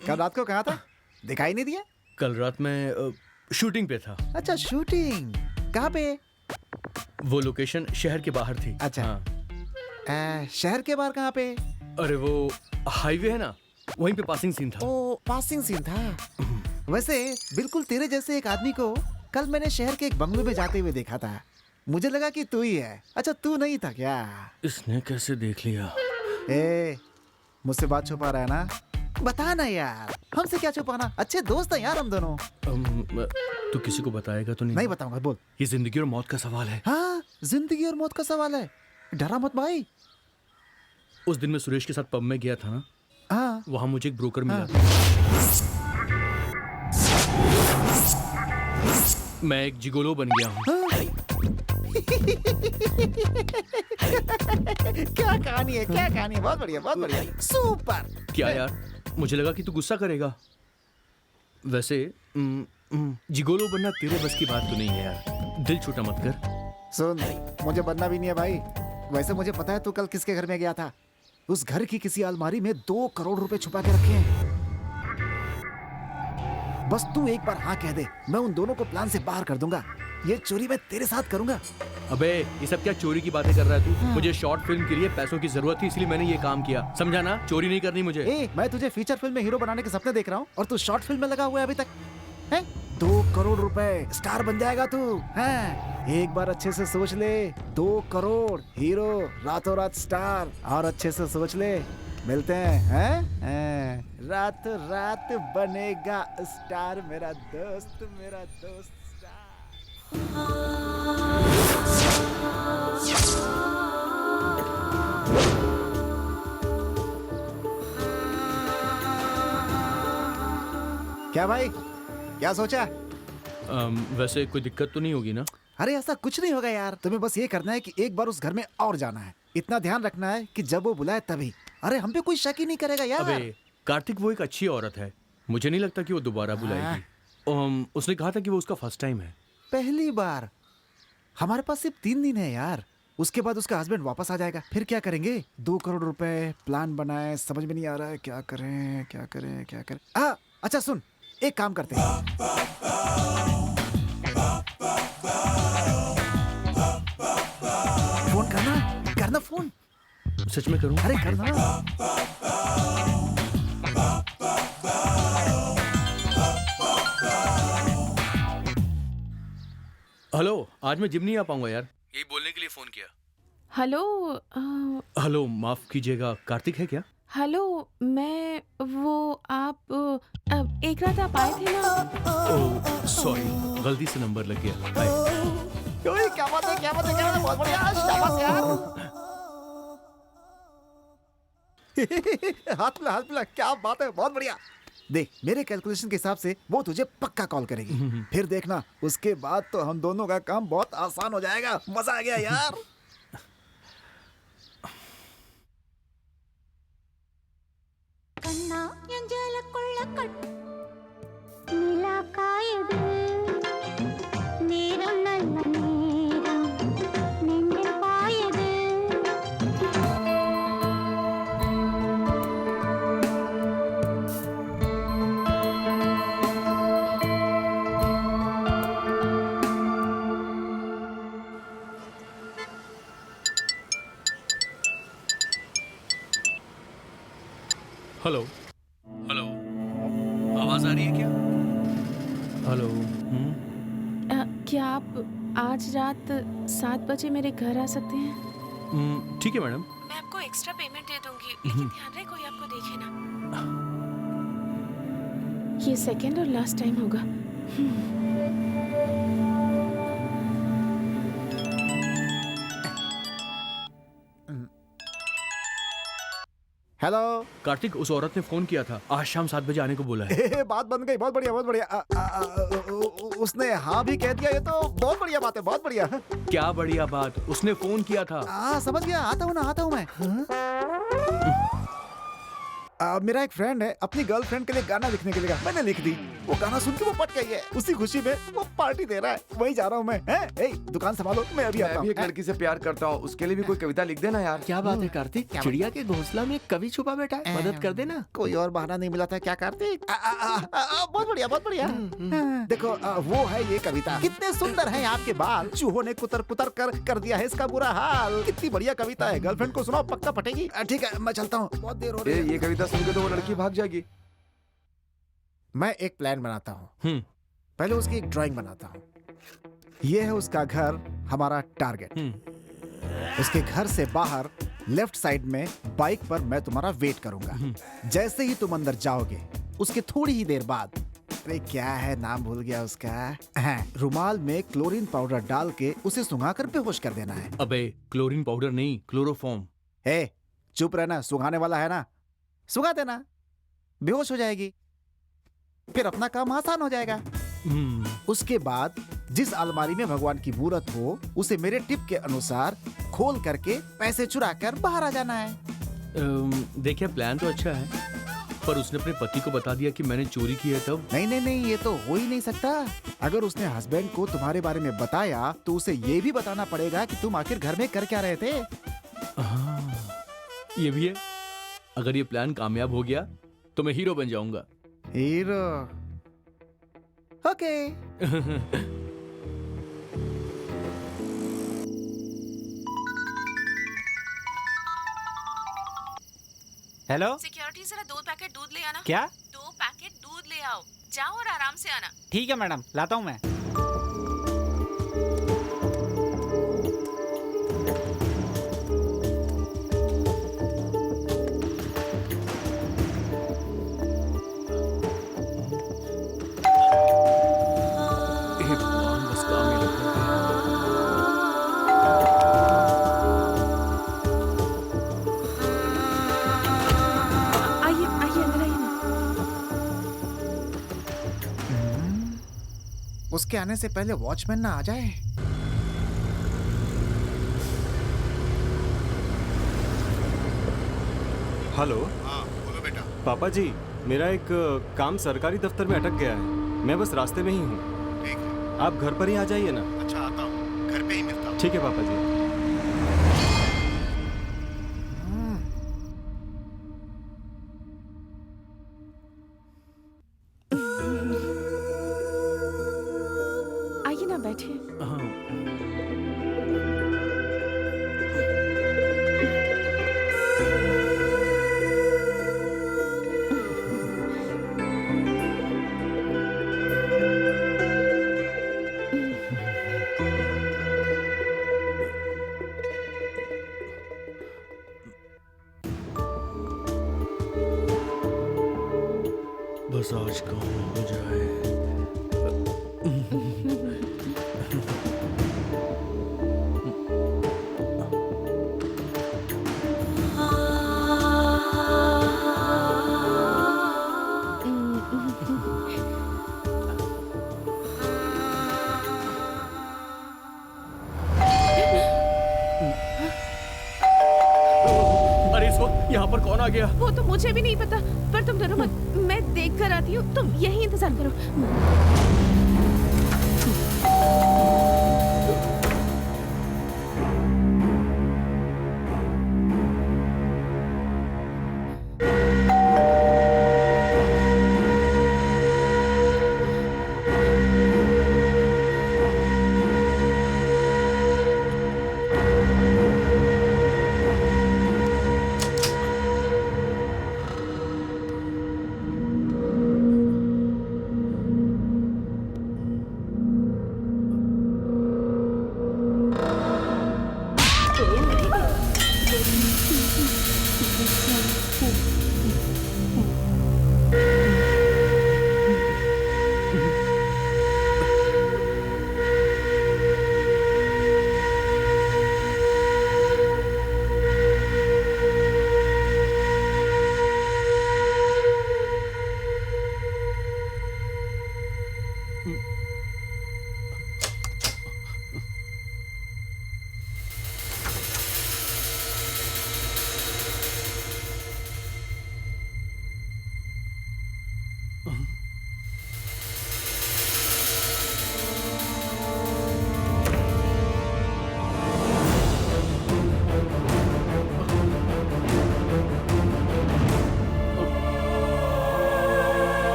कल रात को कहाँ था? दिखाई नहीं दिया? कल रात में शूटिंग पे था। अच्छा शूटिंग कहाँ पे? वो लोकेशन शहर के बाहर थी। अच्छा हाँ। शहर के बाहर कहाँ पे? अरे वो हाईवे है ना, वहीं पे पासिंग सीन था। ओ पासिंग सीन था। वैसे बिल्कुल तेरे जैसे एक आदमी को कल मैंने शहर के एक बंगलो में जाते हुए देखा था। मुझे लगा कि तू ही है। अच्छा तू नहीं था क्या? इसने कैसे देख लिया? ए, मुझसे बात छुपा रहा है ना? बता ना यार, हमसे क्या छुपाना, अच्छे दोस्त हैं यार हम दोनों। तू किसी को बताएगा तो नहीं? नहीं बताऊंगा, बोल। ये जिंदगी और मौत का सवाल है। हाँ जिंदगी और मौत का सवाल है, डरा मत भाई। उस दिन मैं सुरेश के साथ पब में गया था ना, हाँ वहाँ मुझे एक ब्रोकर मिला। मैं एक जिगोलो बन गया हूँ। क्या कहानी है, क्या कहानी है? बहुत बढ़िया, बहुत बढ़िया, सुपर। क्या यार, मुझे लगा कि तू गुस्सा करेगा। वैसे जिगोलो बनना तेरे बस की बात तो नहीं है यार, दिल छोटा मत कर। सुन, मुझे बनना भी नहीं है भाई। वैसे मुझे पता है तू कल किसके घर में गया था। उस घर की किसी अलमारी में 2 करोड़ रुपए छुपा के रखे हैं। बस तू एक बार हाँ कह दे, मैं उन दोनों को प्लान से बाहर कर दूंगा। ये चोरी मैं तेरे साथ करूंगा। अबे ये सब क्या चोरी की बातें कर रहा है तू? मुझे शॉर्ट फिल्म के लिए पैसों की जरूरत थी, इसलिए मैंने ये काम किया, समझा ना? चोरी नहीं करनी मुझे। मैं तुझे फीचर फिल्म में हीरो बनाने के सपने देख रहा हूँ और तू शॉर्ट फिल्म में लगा हुआ है अभी तक। है 2 करोड़ रुपए, स्टार बन जाएगा तू। हैं? एक बार अच्छे से सोच ले, 2 करोड़, हीरो, रातों रात स्टार। और अच्छे से सोच ले, मिलते हैं? रातों रात बनेगा स्टार मेरा दोस्त, मेरा दोस्त क्या भाई, क्या सोचा? वैसे कोई दिक्कत तो नहीं होगी ना? अरे ऐसा कुछ नहीं होगा यार, तुम्हें बस ये करना है कि एक बार उस घर में और जाना है। इतना ध्यान रखना है कि जब वो बुलाए तभी। अरे हम पे कोई शक ही नहीं करेगा यार। अबे कार्तिक वो एक अच्छी औरत है, मुझे नहीं लगता कि वो दोबारा बुलाएगी। उसने कहा था कि वो उसका फर्स्ट टाइम है। पहली बार? हमारे पास सिर्फ 3 दिन है यार, उसके बाद उसका हस्बैंड वापस आ जाएगा। फिर क्या करेंगे? 2 करोड़ रुपए, प्लान बनाए, समझ में नहीं आ रहा है क्या करें, क्या करें, क्या करें। अच्छा सुन, एक काम करते हैं, फोन करना फोन। सच में करूं? अरे करना। हेलो, आज मैं जिम नहीं आ पाऊंगा यार, यही बोलने के लिए फोन किया। हेलो हेलो, माफ कीजिएगा, कार्तिक है क्या? हेलो, मैं वो आप एक रात आप आए थे ना। ओह सॉरी, गलती से नंबर लग गया। बाय। ओए, क्या बात है, क्या बात है, क्या बात है, बहुत बढ़िया, शाबाश यार। हाथ मिला, क्या बात है, बहुत बढ़िया। देख, मेरे कैलकुलेशन के हिसाब से वो तुझे पक्का कॉल करेगी। फिर देखना, उसके बाद तो हम दोनों का काम बहुत आसान हो जाएगा। मजा आ गया यार। हेलो हेलो, आवाज आ रही है क्या? हेलो। क्या आप आज रात 7 बजे मेरे घर आ सकते हैं? ठीक है मैडम। मैं आपको एक्स्ट्रा पेमेंट दे दूंगी, लेकिन ध्यान रहे कोई आपको देखे ना। ये सेकंड और लास्ट टाइम होगा। हेलो कार्तिक, उस औरत ने फोन किया था, आज शाम 7 बजे आने को बोला है। बात बन गई, बहुत बढ़िया, बहुत बढ़िया। उसने हाँ भी कह दिया, ये तो बहुत बढ़िया बात है, बहुत बढ़िया। क्या बढ़िया बात, उसने फोन किया था। समझ गया, आता हूँ मैं। मेरा एक फ्रेंड है, अपनी गर्लफ्रेंड के लिए गाना लिखने के लिए कहा, मैंने लिख दी। वो गाना सुन के वो पट गई है, उसी खुशी में वो पार्टी दे रहा है, वही जा रहा हूँ मैं। दुकान संभालो, मैं अभी आता हूँ। मैं भी एक लड़की से प्यार करता हूँ, उसके लिए भी कोई कविता लिख देना यार। क्या बात है कार्तिक, चिड़िया के घोंसला में कवि छुपा बैठा है, मदद कर देना। कोई और बहाना नहीं मिला था क्या कार्तिक? बहुत बढ़िया, बहुत बढ़िया। देखो, वो है ये कविता। कितने सुंदर हैं आपके बाल, चूहों ने कुतर कुतर कर दिया है इसका बुरा हाल। कितनी बढ़िया कविता है, गर्लफ्रेंड को सुनाओ, पक्का पटेगी। ठीक है, मैं चलता हूँ, बहुत देर हो रही है। ये कविता सुन के तो वो लड़की भाग जाएगी। मैं एक प्लान बनाता हूँ। पहले उसकी एक ड्राइंग बनाता हूँ। ये है उसका घर, हमारा टारगेट। उसके घर से बाहर लेफ्ट साइड में बाइक पर मैं तुम्हारा वेट करूंगा। जैसे ही तुम अंदर जाओगे, उसके थोड़ी ही देर बाद, अरे क्या है, नाम भूल गया उसका, रुमाल में क्लोरीन पाउडर डाल के उसे सुंघाकर बेहोश कर देना है। अबे क्लोरीन पाउडर नहीं, क्लोरोफॉर्म। चुप रहना, सुंघाने वाला है ना, सुंघा देना, बेहोश हो जाएगी, फिर अपना काम आसान हो जाएगा। उसके बाद जिस अलमारी में भगवान की मूर्त हो, उसे मेरे टिप के अनुसार खोल करके पैसे चुरा कर बाहर आ जाना है। देखिए, प्लान तो अच्छा है, पर उसने अपने पति को बता दिया कि मैंने चोरी की है तब? नहीं, ये तो हो ही नहीं सकता। अगर उसने हस्बैंड को तुम्हारे बारे में बताया, तो उसे ये भी बताना पड़ेगा कि तुम आखिर घर में कर क्या रहे थे। ये भी है। अगर ये प्लान कामयाब हो गया तो मैं हीरो बन जाऊंगा। हीरो? ओके। हेलो सिक्योरिटी, जरा 2 पैकेट दूध ले आना। क्या? 2 पैकेट दूध ले आओ, जाओ और आराम से आना। ठीक है मैडम, लाता हूँ मैं। उसके आने से पहले वॉचमैन ना आ जाए। हेलो। हाँ बोलो बेटा। पापा जी, मेरा एक काम सरकारी दफ्तर में अटक गया है, मैं बस रास्ते में ही हूँ। ठीक है, आप घर पर ही आ जाइए ना। अच्छा आता हूँ, घर पे ही मिलता हूँ। ठीक है पापा जी। आइए ना, बैठिए। हो जाए। अरे इस वक्त यहाँ पर कौन आ गया? वो तो मुझे भी नहीं पता, पर तुम डरो मत, मैं देख कर आती हूँ, तुम यही इंतजार करो।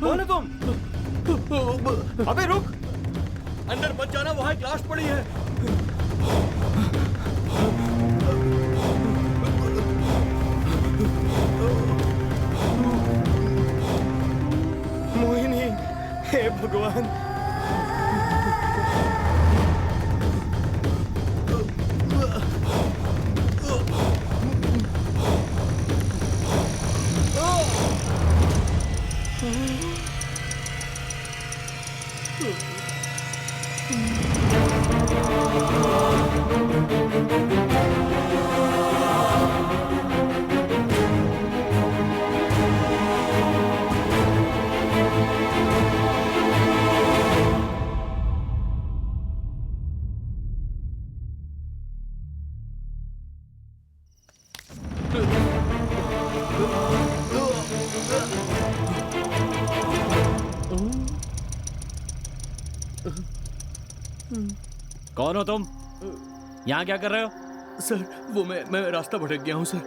कौन है तुम? अबे रुक! अंदर मत जाना, वहाँ एक लाश पड़ी है। मोहिनी, हे भगवान। कौन हो तुम? यहाँ क्या कर रहे हो? सर वो मैं रास्ता भटक गया हूँ सर।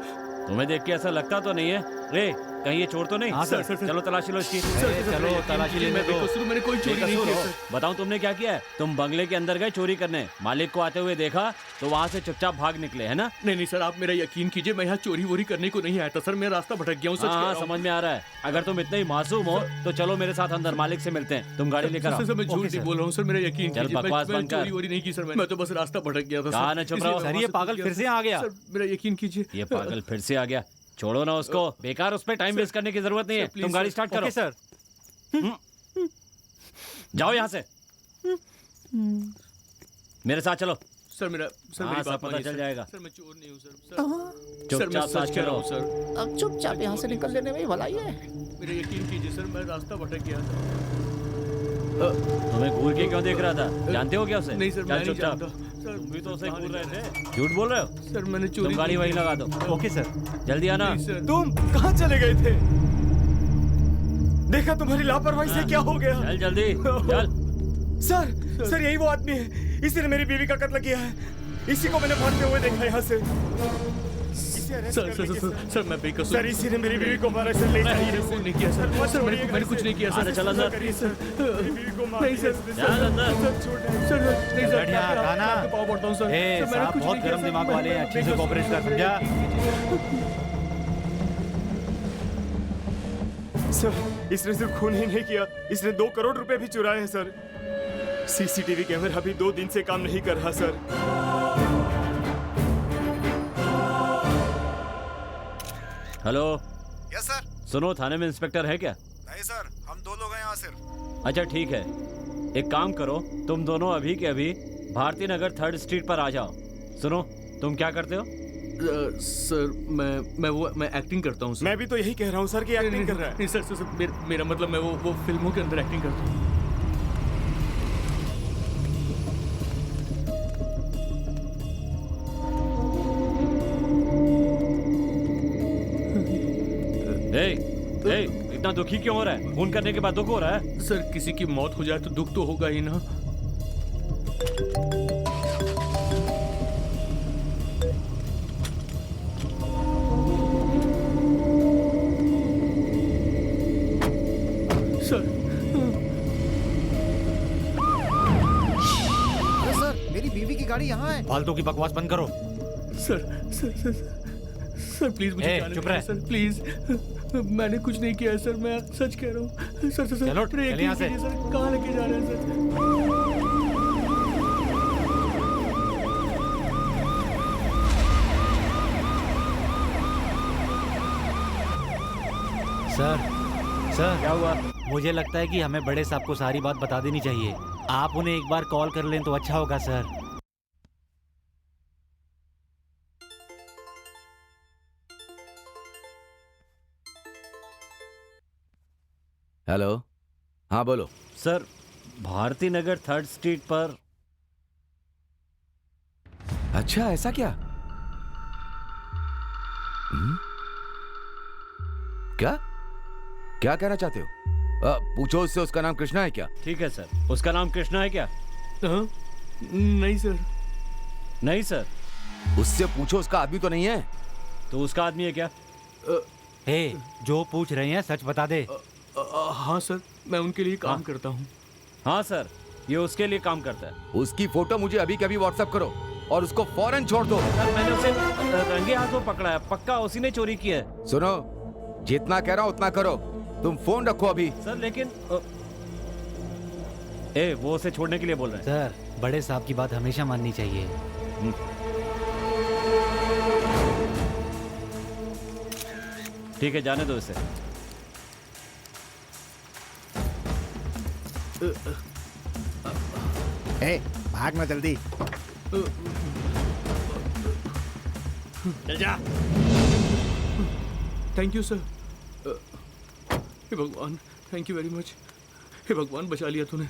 तुम्हें देख के ऐसा लगता तो नहीं है। रे कहीं ये चोर तो नहीं? हाँ, सर, चलो तलाशी लो इसकी। चलो तलाशी लेने दो। मैंने कोई चोरी नहीं की सर। बताऊं तुमने क्या किया है? तुम बंगले के अंदर गए चोरी करने, मालिक को आते हुए देखा तो वहाँ से चुपचाप भाग निकले, है ना? नहीं सर, आप मेरा यकीन कीजिए, मैं यहाँ चोरी वोरी करने को नहीं आया था सर, मैं रास्ता भटक गया हूँ। सच कह रहा हूँ। समझ में आ रहा है। अगर तुम इतने ही मासूम हो तो चलो मेरे साथ अंदर, मालिक से मिलते हैं। तुम गाड़ी लेकर आओ। सर मैं झूठ नहीं बोल रहा हूँ सर, मेरा यकीन चल कीजिए, बकवास मैं बंद कर। चोरी वोरी नहीं की सर, मैं तो बस रास्ता भटक गया था सर। कहाँ ना चुप रहो। सर ये पागल फिर से आ गया। सर मेरा यकीन कीजिए। ये पागल फिर से आ गया। छोड़ो ना उसको, बेकार उस पर टाइम वेस्ट करने की जरूरत नहीं है। तुम गाड़ी स्टार्ट करो। Okay sir. जाओ यहाँ से, मेरे साथ चलो। सर मेरी हाँ, बात पता मानिए चल सर। जाएगा। सर मैं चोर नहीं हूँ सर। सर मैं चुपचाप सच साथ कह रहा चलो। हूँ सर। अब चुपचाप यहाँ से निकल लेने में ही भलाई है। मेरा यकीन कीजिए सर, मैं रास्ता भटक गया था। तुम्हें घूर के क्यों देख रहा था? जानते हो क्या उसे? नहीं सर, मैं नहीं चुपचाप। जानता। सर तुम भी तो उसे घूर रहे थे। झूठ बोल रहे हो? सर मैंने चोरी तुम गाड़ी नहीं वहीं की। लगा दो। Okay sir. जल्दी आना। तुम कहाँ चले गए थे? देखा तुम्हारी लापरवाही से क्या हो गया? चल जल्दी चल। सर यही वो आदमी है, इसी ने मेरी बीवी का कत्ल किया है। इसी को मैंने भागते हुए देखा यहाँ से। सर मैं बेकसूर। सर इसी ने मेरी बीवी को मारा। सर ले जाइए। मैंने नहीं किया सर। सर मैंने कुछ नहीं किया सर। चल अंदर। नहीं सर, नहीं सर। चल अंदर। सर नहीं सर, बढ़िया, मैं गाना। आपके पाँव पड़ता हूँ सर। ए सर, मैंने साहब कुछ बहुत नहीं किया गरम सर, दिमाग मैं वाले हैं, अच्छे से बेकसूर कोऑपरेट कर, समझा? सर इसने सिर्फ खून ही नहीं किया, इसने 2 करोड़ रुपए भी चुराए हैं सर। सीसीटीवी कैमरा भी 2 दिन से काम नहीं कर रहा सर। हेलो। Yes sir. सुनो, थाने में इंस्पेक्टर है क्या? नहीं सर, हम 2 लोग हैं यहाँ सिर्फ। अच्छा ठीक है, एक काम करो, तुम दोनों अभी के अभी भारती नगर 3rd स्ट्रीट पर आ जाओ। सुनो, तुम क्या करते हो? सर मैं एक्टिंग करता हूँ सर। मैं भी तो यही कह रहा हूँ सर कि एक्टिंग कर रहा है। नहीं सर, मेरा मतलब मैं वो फिल्मों के अंदर एक्टिंग करता हूँ। इतना दुखी क्यों हो रहा है? खून करने के बाद दुख हो रहा है? सर किसी की मौत हो जाए तो दुख तो होगा ही ना। सर अरे सर, मेरी बीवी की गाड़ी यहाँ है। फालतू की बकवास बंद करो। सर प्लीज मुझे जाने चुप दीजिए रह। Sir, please. मैंने कुछ नहीं किया है सर, मैं सच कह रहा हूँ। सर चलो, मेरे चल यहाँ से। यकीन कीजिए सर, कहाँ लेके जा रहे हैं सर? सर क्या हुआ? मुझे लगता है कि हमें बड़े साहब को सारी बात बता देनी चाहिए। आप उन्हें एक बार कॉल कर लें तो अच्छा होगा सर। हेलो, हाँ बोलो। सर, भारती नगर 3rd स्ट्रीट पर। अच्छा, ऐसा क्या? क्या क्या कहना चाहते हो? पूछो उससे, उसका नाम कृष्णा है क्या? ठीक है सर, उसका नाम कृष्णा है क्या? नहीं सर। नहीं सर। उससे पूछो, उसका आदमी तो नहीं है? तो उसका आदमी है क्या? जो पूछ रहे हैं सच बता दे। हाँ सर, मैं उनके लिए काम करता हूँ। हाँ सर, ये उसके लिए काम करता है। उसकी फोटो मुझे अभी के अभी व्हाट्सएप करो और उसको फौरन छोड़ दो। सर मैंने उसे रंगे हाथों पकड़ा है, पक्का उसी ने चोरी की है। सुनो, जितना कह रहा हूँ उतना करो। तुम फोन रखो अभी। सर लेकिन वो उसे छोड़ने के लिए बोल रहे हैं। सर, बड़े साहब की बात हमेशा माननी चाहिए। ठीक है, जाने दो इसे। भाग ना जल्दी। चल जा। Thank you sir. हे भगवान, थैंक यू वेरी मच। हे भगवान, बचा लिया तूने।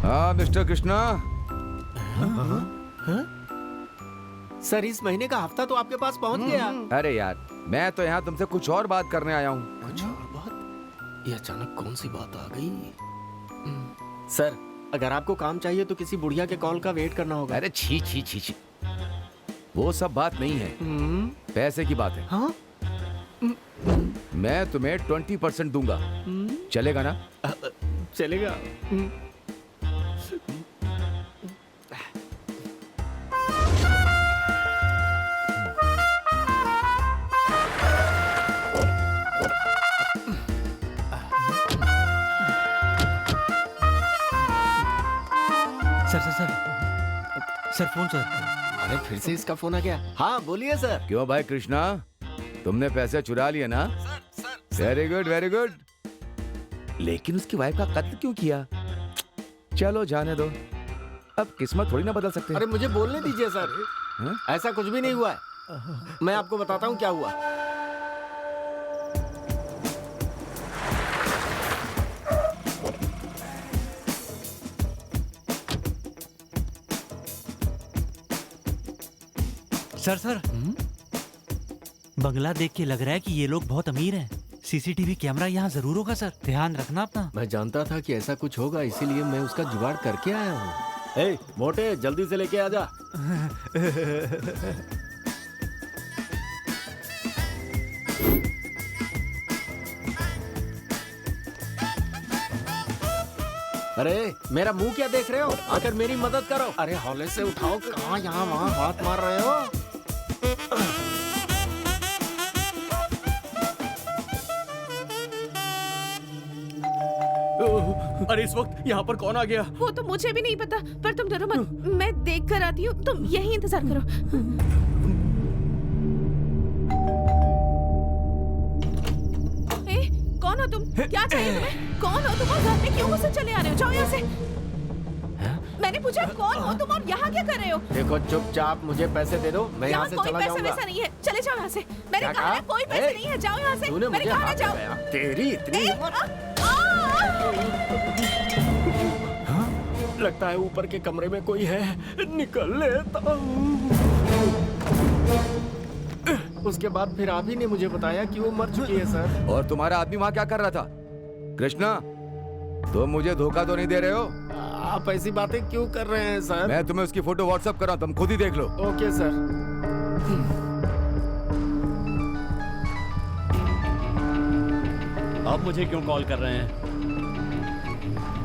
हाँ मिस्टर कृष्णा। सर, इस महीने का हफ्ता तो आपके पास पहुंच गया। अरे यार, मैं तो यहाँ तुमसे कुछ और बात करने आया हूँ। कुछ और बात? ये अचानक कौन सी बात आ गई? सर, अगर आपको काम चाहिए तो किसी बुढ़िया के कॉल का वेट करना होगा। अरे छी छी छी छी, वो सब बात नहीं है, पैसे की बात है। हाँ? मैं तुम्हें 20% दूंगा, चलेगा ना? चलेगा। Sir phone sir. अरे फिर से इसका फोन आ गया। हाँ बोलिए सर। क्यों भाई कृष्णा, तुमने पैसे चुरा लिए ना? Very good very good. लेकिन उसकी वाइफ का कत्ल क्यों किया? चलो जाने दो, अब किस्मत थोड़ी ना बदल सकते। अरे मुझे बोलने दीजिए सर। ऐसा कुछ भी नहीं हुआ है। मैं आपको बताता हूँ क्या हुआ। सर बंगला देख के लग रहा है कि ये लोग बहुत अमीर हैं। सीसीटीवी कैमरा यहाँ जरूर होगा सर, ध्यान रखना अपना। मैं जानता था कि ऐसा कुछ होगा, इसीलिए मैं उसका जुगाड़ करके आया हूँ। ए, मोटे जल्दी से लेके आ जा। अरे मेरा मुंह क्या देख रहे हो, आकर मेरी मदद करो। अरे हौले से उठाओ, कहाँ यहाँ वहाँ हाथ मार रहे हो। अरे इस वक्त यहाँ पर कौन आ गया? वो तो मुझे भी नहीं पता, पर तुम डरो मत, मैं देख कर आती हूँ, तुम यही इंतजार करो। कौन हो तुम? क्या चाहिए तुम्हें? कौन हो तुम और घर में क्यों मुझसे चले आ रहे हो? जाओ यहाँ से। मैंने पूछा कौन हो तुम और यहाँ क्या कर रहे हो? देखो चुपचाप मुझे पैसे दे दो, मैं यहाँ से चला जाऊंगा। कोई पैसा वैसा नहीं है, चले जाओ यहाँ से। मैंने कहा है कोई पैसे नहीं है, जाओ यहाँ से। मैंने कहा है जाओ। तेरी इतनी लगता है ऊपर के कमरे में कोई है, निकल लेता हूँ। उसके बाद फिर आप ही ने मुझे बताया कि वो मर चुकी है सर। और तुम्हारा आदमी वहाँ क्या कर रहा था? कृष्णा, तुम मुझे धोखा तो नहीं दे रहे हो? आप ऐसी बातें क्यों कर रहे हैं सर? मैं तुम्हें उसकी फोटो व्हाट्सएप कर रहा हूँ, तुम खुद ही देख लो। Okay sir. आप मुझे क्यों कॉल कर रहे हैं?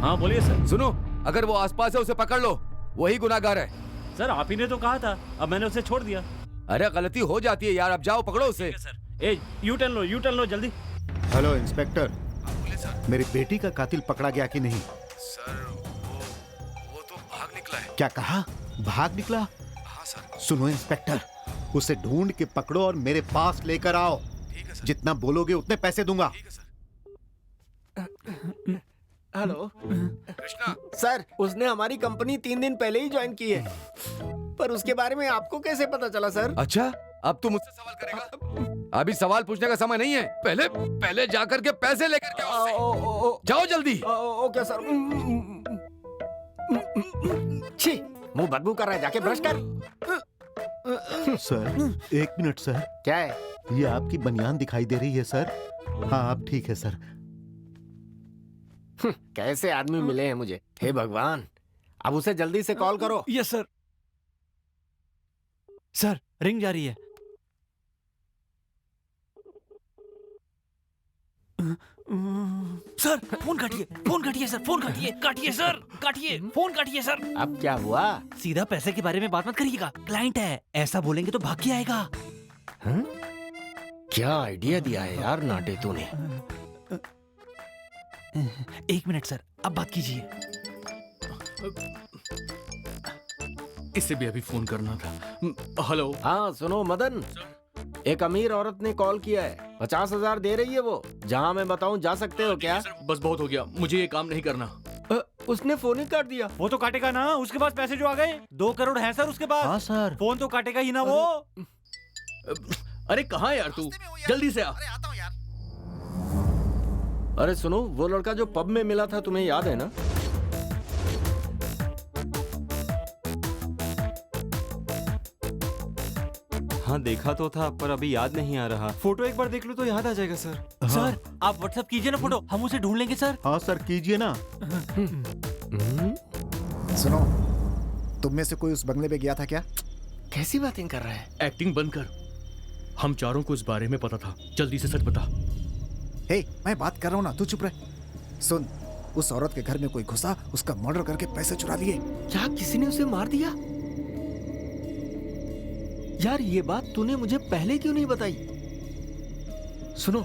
हाँ बोलिए सर। सुनो, अगर वो आसपास है उसे पकड़ लो, वही गुनाहगार है। सर आप ही ने तो कहा था, अब मैंने उसे छोड़ दिया। अरे गलती हो जाती है यार, अब जाओ पकड़ो उसे। ए यू टर्न लो जल्दी। हेलो इंस्पेक्टर, मेरी बेटी का कातिल पकड़ा गया कि नहीं? सर वो तो भाग निकला है। क्या कहा? भाग निकला? हाँ सर। सुनो इंस्पेक्टर, उसे ढूंढ के पकड़ो और मेरे पास लेकर आओ। जितना बोलोगे उतने पैसे दूंगा। हेलो कृष्णा सर, उसने हमारी कंपनी 3 दिन पहले ही ज्वाइन की है, पर उसके बारे में आपको कैसे पता चला सर? अच्छा, अब तुम मुझसे सवाल करेगा? अभी सवाल पूछने का समय नहीं है, पहले जाकर के पैसे लेकर के आओ। जाओ जल्दी। Okay sir. छी, मुंह बदबू कर रहा है, जाके ब्रश कर। Sir 1 minute sir. क्या है? ये आपकी बनियान दिखाई दे रही है सर। हाँ आप ठीक है सर। कैसे आदमी मिले हैं मुझे, हे भगवान। अब उसे जल्दी से कॉल करो। Yes sir. सर रिंग जा रही है। सर फोन काटिए सर, फोन काटिए सर, फोन काटिए सर। अब क्या हुआ? सीधा पैसे के बारे में बात मत करिएगा, क्लाइंट है, ऐसा बोलेंगे तो भाग के आएगा। क्या आइडिया दिया है यार नाटे तूने। 1 मिनट सर, अब बात कीजिए। इसे भी अभी फोन करना था। हेलो। हाँ सुनो मदन, एक अमीर औरत ने कॉल किया है, 50,000 दे रही है वो। जहाँ मैं बताऊँ जा सकते हो क्या? बस बहुत हो गया, मुझे ये काम नहीं करना। उसने फोन ही काट दिया। वो तो काटेगा ना, उसके पास पैसे जो आ गए 2 करोड़ है सर उसके पास। हाँ सर। फोन तो काटेगा ही ना वो। अरे कहाँ यार तू, जल्दी से आ। अरे सुनो, वो लड़का जो पब में मिला था तुम्हें याद है ना? हाँ देखा तो था, पर अभी याद नहीं आ रहा। फोटो एक बार देख लो तो याद आ जाएगा सर। हाँ। सर आप व्हाट्सएप कीजिए ना फोटो, हम उसे ढूंढ लेंगे सर। हाँ सर कीजिए ना। सुनो, तुम में से कोई उस बंगले पे गया था क्या? कैसी बातें कर रहा है? एक्टिंग बंद कर, हम चारों को इस बारे में पता था। जल्दी से सच बता। हे, मैं बात कर रहा हूँ ना, तू चुप रह। सुन, उस औरत के घर में कोई घुसा, उसका मर्डर करके पैसे चुरा लिए। क्या किसी ने उसे मार दिया? यार ये बात तूने मुझे पहले क्यों नहीं बताई? सुनो,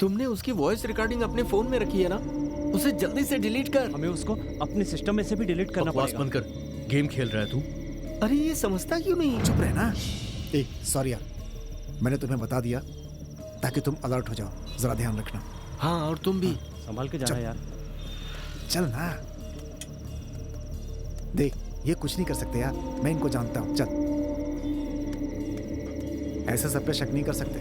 तुमने उसकी वॉइस रिकॉर्डिंग अपने फोन में रखी है ना? उसे जल्दी से डिलीट कर। हमें उसको अपने सिस्टम में से भी डिलीट करना पड़ेगा। बंद कर, गेम खेल रहा है तू। अरे ये समझता क्यों नहीं? चुप रह ना। सॉरी यार, मैंने तुम्हें बता दिया ताकि तुम अलर्ट हो जाओ। जरा ध्यान रखना। हाँ और तुम भी संभाल के जाना यार। चल ना। देख, ये कुछ नहीं कर सकते यार, मैं इनको जानता हूँ। चल, ऐसे सब पे शक नहीं कर सकते।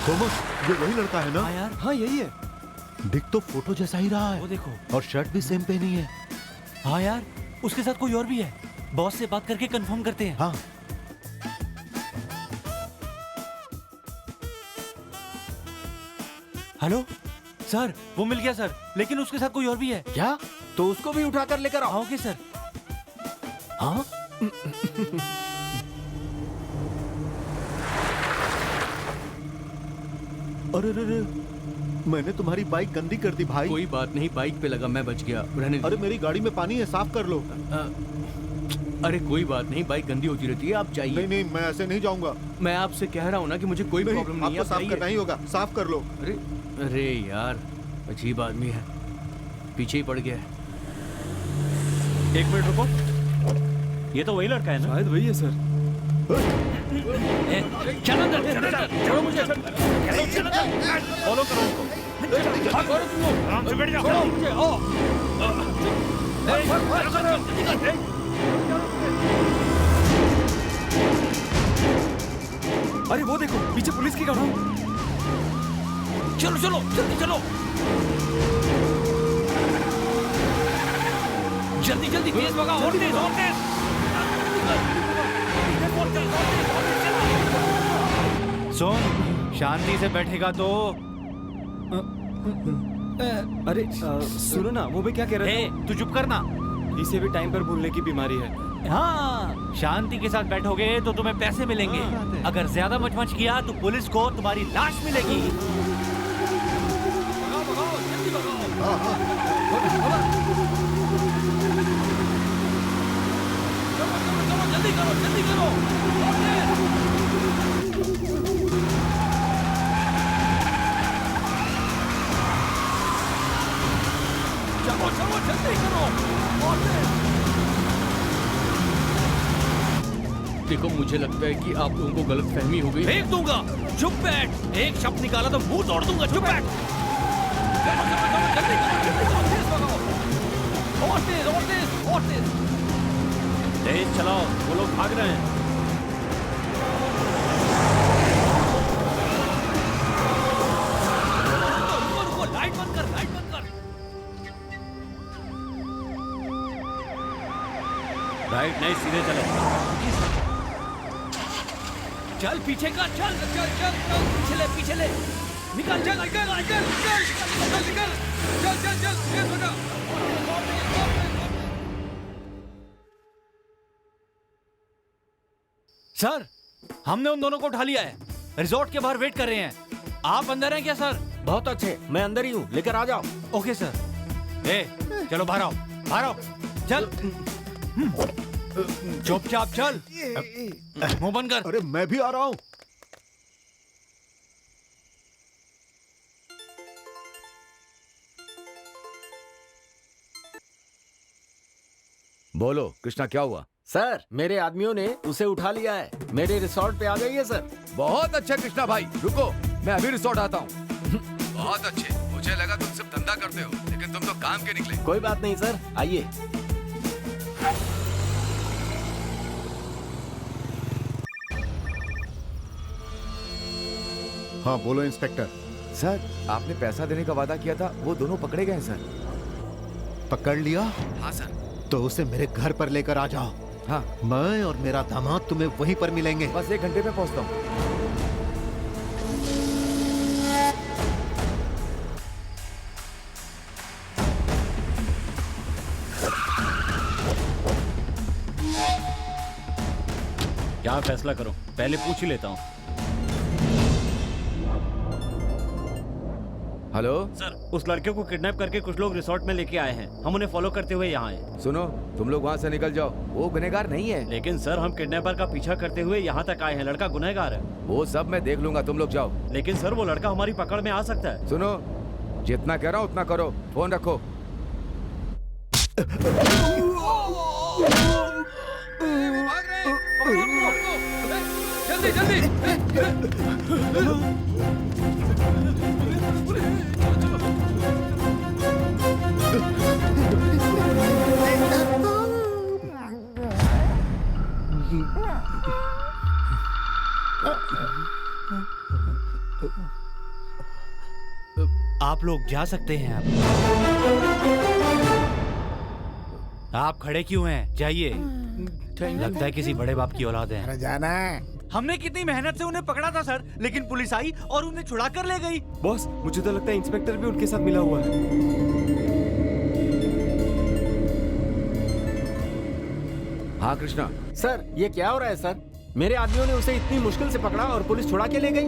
थॉमस, ये वही लड़का है ना? हाँ यार, हाँ यही है। दिख तो फोटो जैसा ही रहा है। वो देखो, और शर्ट भी सेम पहनी है। हाँ यार, उसके साथ कोई और भी है। बॉस से बात करके कंफर्म करते हैं। हाँ। हेलो सर, वो मिल गया सर, लेकिन उसके साथ कोई और भी है। क्या? तो उसको भी उठा कर लेकर आओ। Okay sir. हाँ अरे अरे मैंने तुम्हारी बाइक गंदी कर दी भाई। कोई बात नहीं, बाइक पे लगा, मैं बच गया। रहने दो। अरे मेरी गाड़ी में पानी है, साफ कर लो। अरे कोई बात नहीं, बाइक गंदी होती रहती है, आप जाइए। नहीं नहीं, मैं ऐसे नहीं जाऊंगा। मैं आपसे कह रहा हूँ ना कि मुझे कोई प्रॉब्लम नहीं है, आपको साफ करना ही होगा, साफ कर लो। अरे यार, अजीब आदमी है, पीछे ही पड़ गया है। 1 मिनट रुको, ये तो वही लड़का है ना? शायद वही है सर। चलो अंदर, चलो मुझे, चलो फॉलो करो उनको। आराम से बैठ जाओ। अरे वो देखो, पीछे पुलिस की गाड़ी। चलो चलो जल्दी चलो, जल्दी जल्दी तेज भगाओ, और तेज और तेज। सुन, शांति से बैठेगा तो। अरे सुनो ना, वो भी क्या कह रहे थे? तू चुप करना। इसे भी टाइम पर भूलने की बीमारी है। हाँ, शांति के साथ बैठोगे तो तुम्हें पैसे मिलेंगे। अगर ज्यादा मचमच किया तो पुलिस को तुम्हारी लाश मिलेगी। जल्दी करो, जल्दी करो। चलो चलो जल्दी करो। देखो, मुझे लगता है कि आप लोगों को गलत फहमी हो गई। फेंक दूंगा। चुप बैठ, एक शब्द निकाला तो मुंह तोड़ दूंगा। चुप बैठ। चलो चलो चलो जल्दी करो, जल्दी करो, तेज भगाओ। और तेज और तेज और तेज। तेज चलाओ, वो लोग भाग रहे हैं। रुको रुको, लाइट बंद कर, लाइट बंद कर। राइट नहीं, सीधे चलो। चल पीछे का, चल चल चल चल, पीछे ले, पीछे ले। निकल, चल निकल निकल चल निकल, चल चल चल, ये बेटा। सर, हमने उन दोनों को उठा लिया है, रिजॉर्ट के बाहर वेट कर रहे हैं। आप अंदर हैं क्या सर? बहुत अच्छे, मैं अंदर ही हूँ, लेकर आ जाओ। Okay sir. चलो बाहर आओ, बाहर आओ, चल। चुपचाप चल, मुंह बंद कर। अरे मैं भी आ रहा हूँ। बोलो कृष्णा, क्या हुआ? सर, मेरे आदमियों ने उसे उठा लिया है, मेरे रिसोर्ट पे आ जाइए सर। बहुत अच्छा कृष्णा भाई, रुको, मैं अभी रिसोर्ट आता हूँ। बहुत अच्छे, मुझे लगा तुम सिर्फ धंधा करते हो, लेकिन तुम तो काम के निकले। कोई बात नहीं सर, आइए। हाँ बोलो इंस्पेक्टर। सर, आपने पैसा देने का वादा किया था, वो दोनों पकड़े गए सर। पकड़ लिया? हाँ सर। तो उसे मेरे घर पर लेकर आ जाओ। हाँ, मैं और मेरा दामाद तुम्हें वहीं पर मिलेंगे। बस 1 घंटे में पहुंचता हूँ। क्या फैसला करो, पहले पूछ ही लेता हूँ। हेलो सर, उस लड़के को किडनैप करके कुछ लोग रिसोर्ट में लेके आए हैं, हम उन्हें फॉलो करते हुए यहाँ आए। सुनो, तुम लोग वहाँ से निकल जाओ, वो गुनहगार नहीं है। लेकिन सर, हम किडनैपर का पीछा करते हुए यहाँ तक आए हैं, लड़का गुनहगार है। वो सब मैं देख लूंगा, तुम लोग जाओ। लेकिन सर, वो लड़का हमारी पकड़ में आ सकता है। सुनो, जितना कह रहा हूँ उतना करो, फोन रखो। जल्दी जल्दी। आप लोग जा सकते हैं। आप खड़े क्यों हैं? जाइए। लगता है किसी बड़े बाप की औलाद है। जाना है। हमने कितनी मेहनत से उन्हें पकड़ा था सर, लेकिन पुलिस आई और उन्हें छुड़ा कर ले गई। बॉस, मुझे तो लगता है इंस्पेक्टर भी उनके साथ मिला हुआ है। हाँ कृष्णा। सर, ये क्या हो रहा है सर? मेरे आदमियों ने उसे इतनी मुश्किल से पकड़ा और पुलिस छुड़ा के ले गई।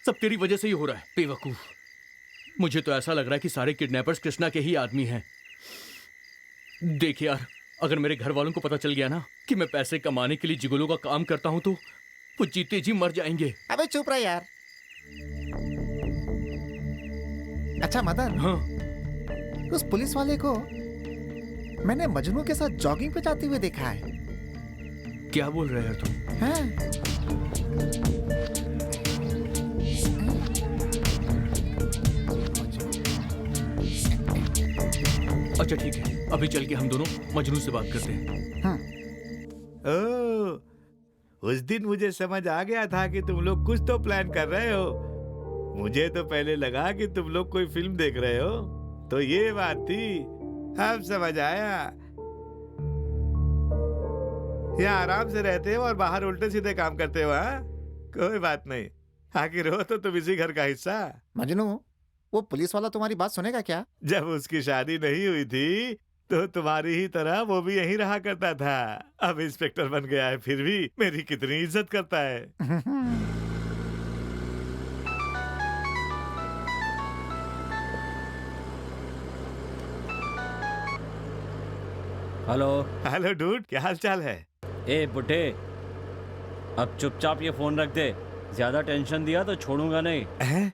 सब तेरी वजह से ही हो रहा है बेवकूफ। मुझे तो ऐसा लग रहा है कि सारे किडनैपर्स कृष्णा के ही आदमी हैं। देख यार, अगर मेरे घर वालों को पता चल गया ना कि मैं पैसे कमाने के लिए जिगोलों का काम करता हूं तो वो जीते जी मर जाएंगे। अबे चुप रहा यार। अच्छा मदन, हाँ, उस पुलिस वाले को मैंने मजनू के साथ जॉगिंग पे जाते हुए देखा है। क्या बोल रहे हो तुम? हाँ? अच्छा ठीक है, अभी चल के हम दोनों मजनू से बात करते हैं। ओह, उस दिन मुझे समझ आ गया था कि तुम लोग कुछ तो प्लान कर रहे हो। मुझे तो पहले लगा कि तुम लोग कोई फिल्म देख रहे हो, तो ये बात थी। अब समझ आया। यहाँ आराम से रहते हो और बाहर उल्टे सीधे काम करते हो। हाँ, कोई बात नहीं, आखिर हो तो तुम इसी घर का हिस्सा। मजनू, वो पुलिस वाला तुम्हारी बात सुनेगा क्या? जब उसकी शादी नहीं हुई थी तो तुम्हारी ही तरह वो भी यहीं रहा करता था। अब इंस्पेक्टर बन गया है, फिर भी मेरी कितनी इज्जत करता है। हेलो हेलो डूड, क्या हाल चाल है? ए बुड्ढे, अब चुपचाप ये फोन रख दे। ज्यादा टेंशन दिया तो छोड़ूंगा नहीं।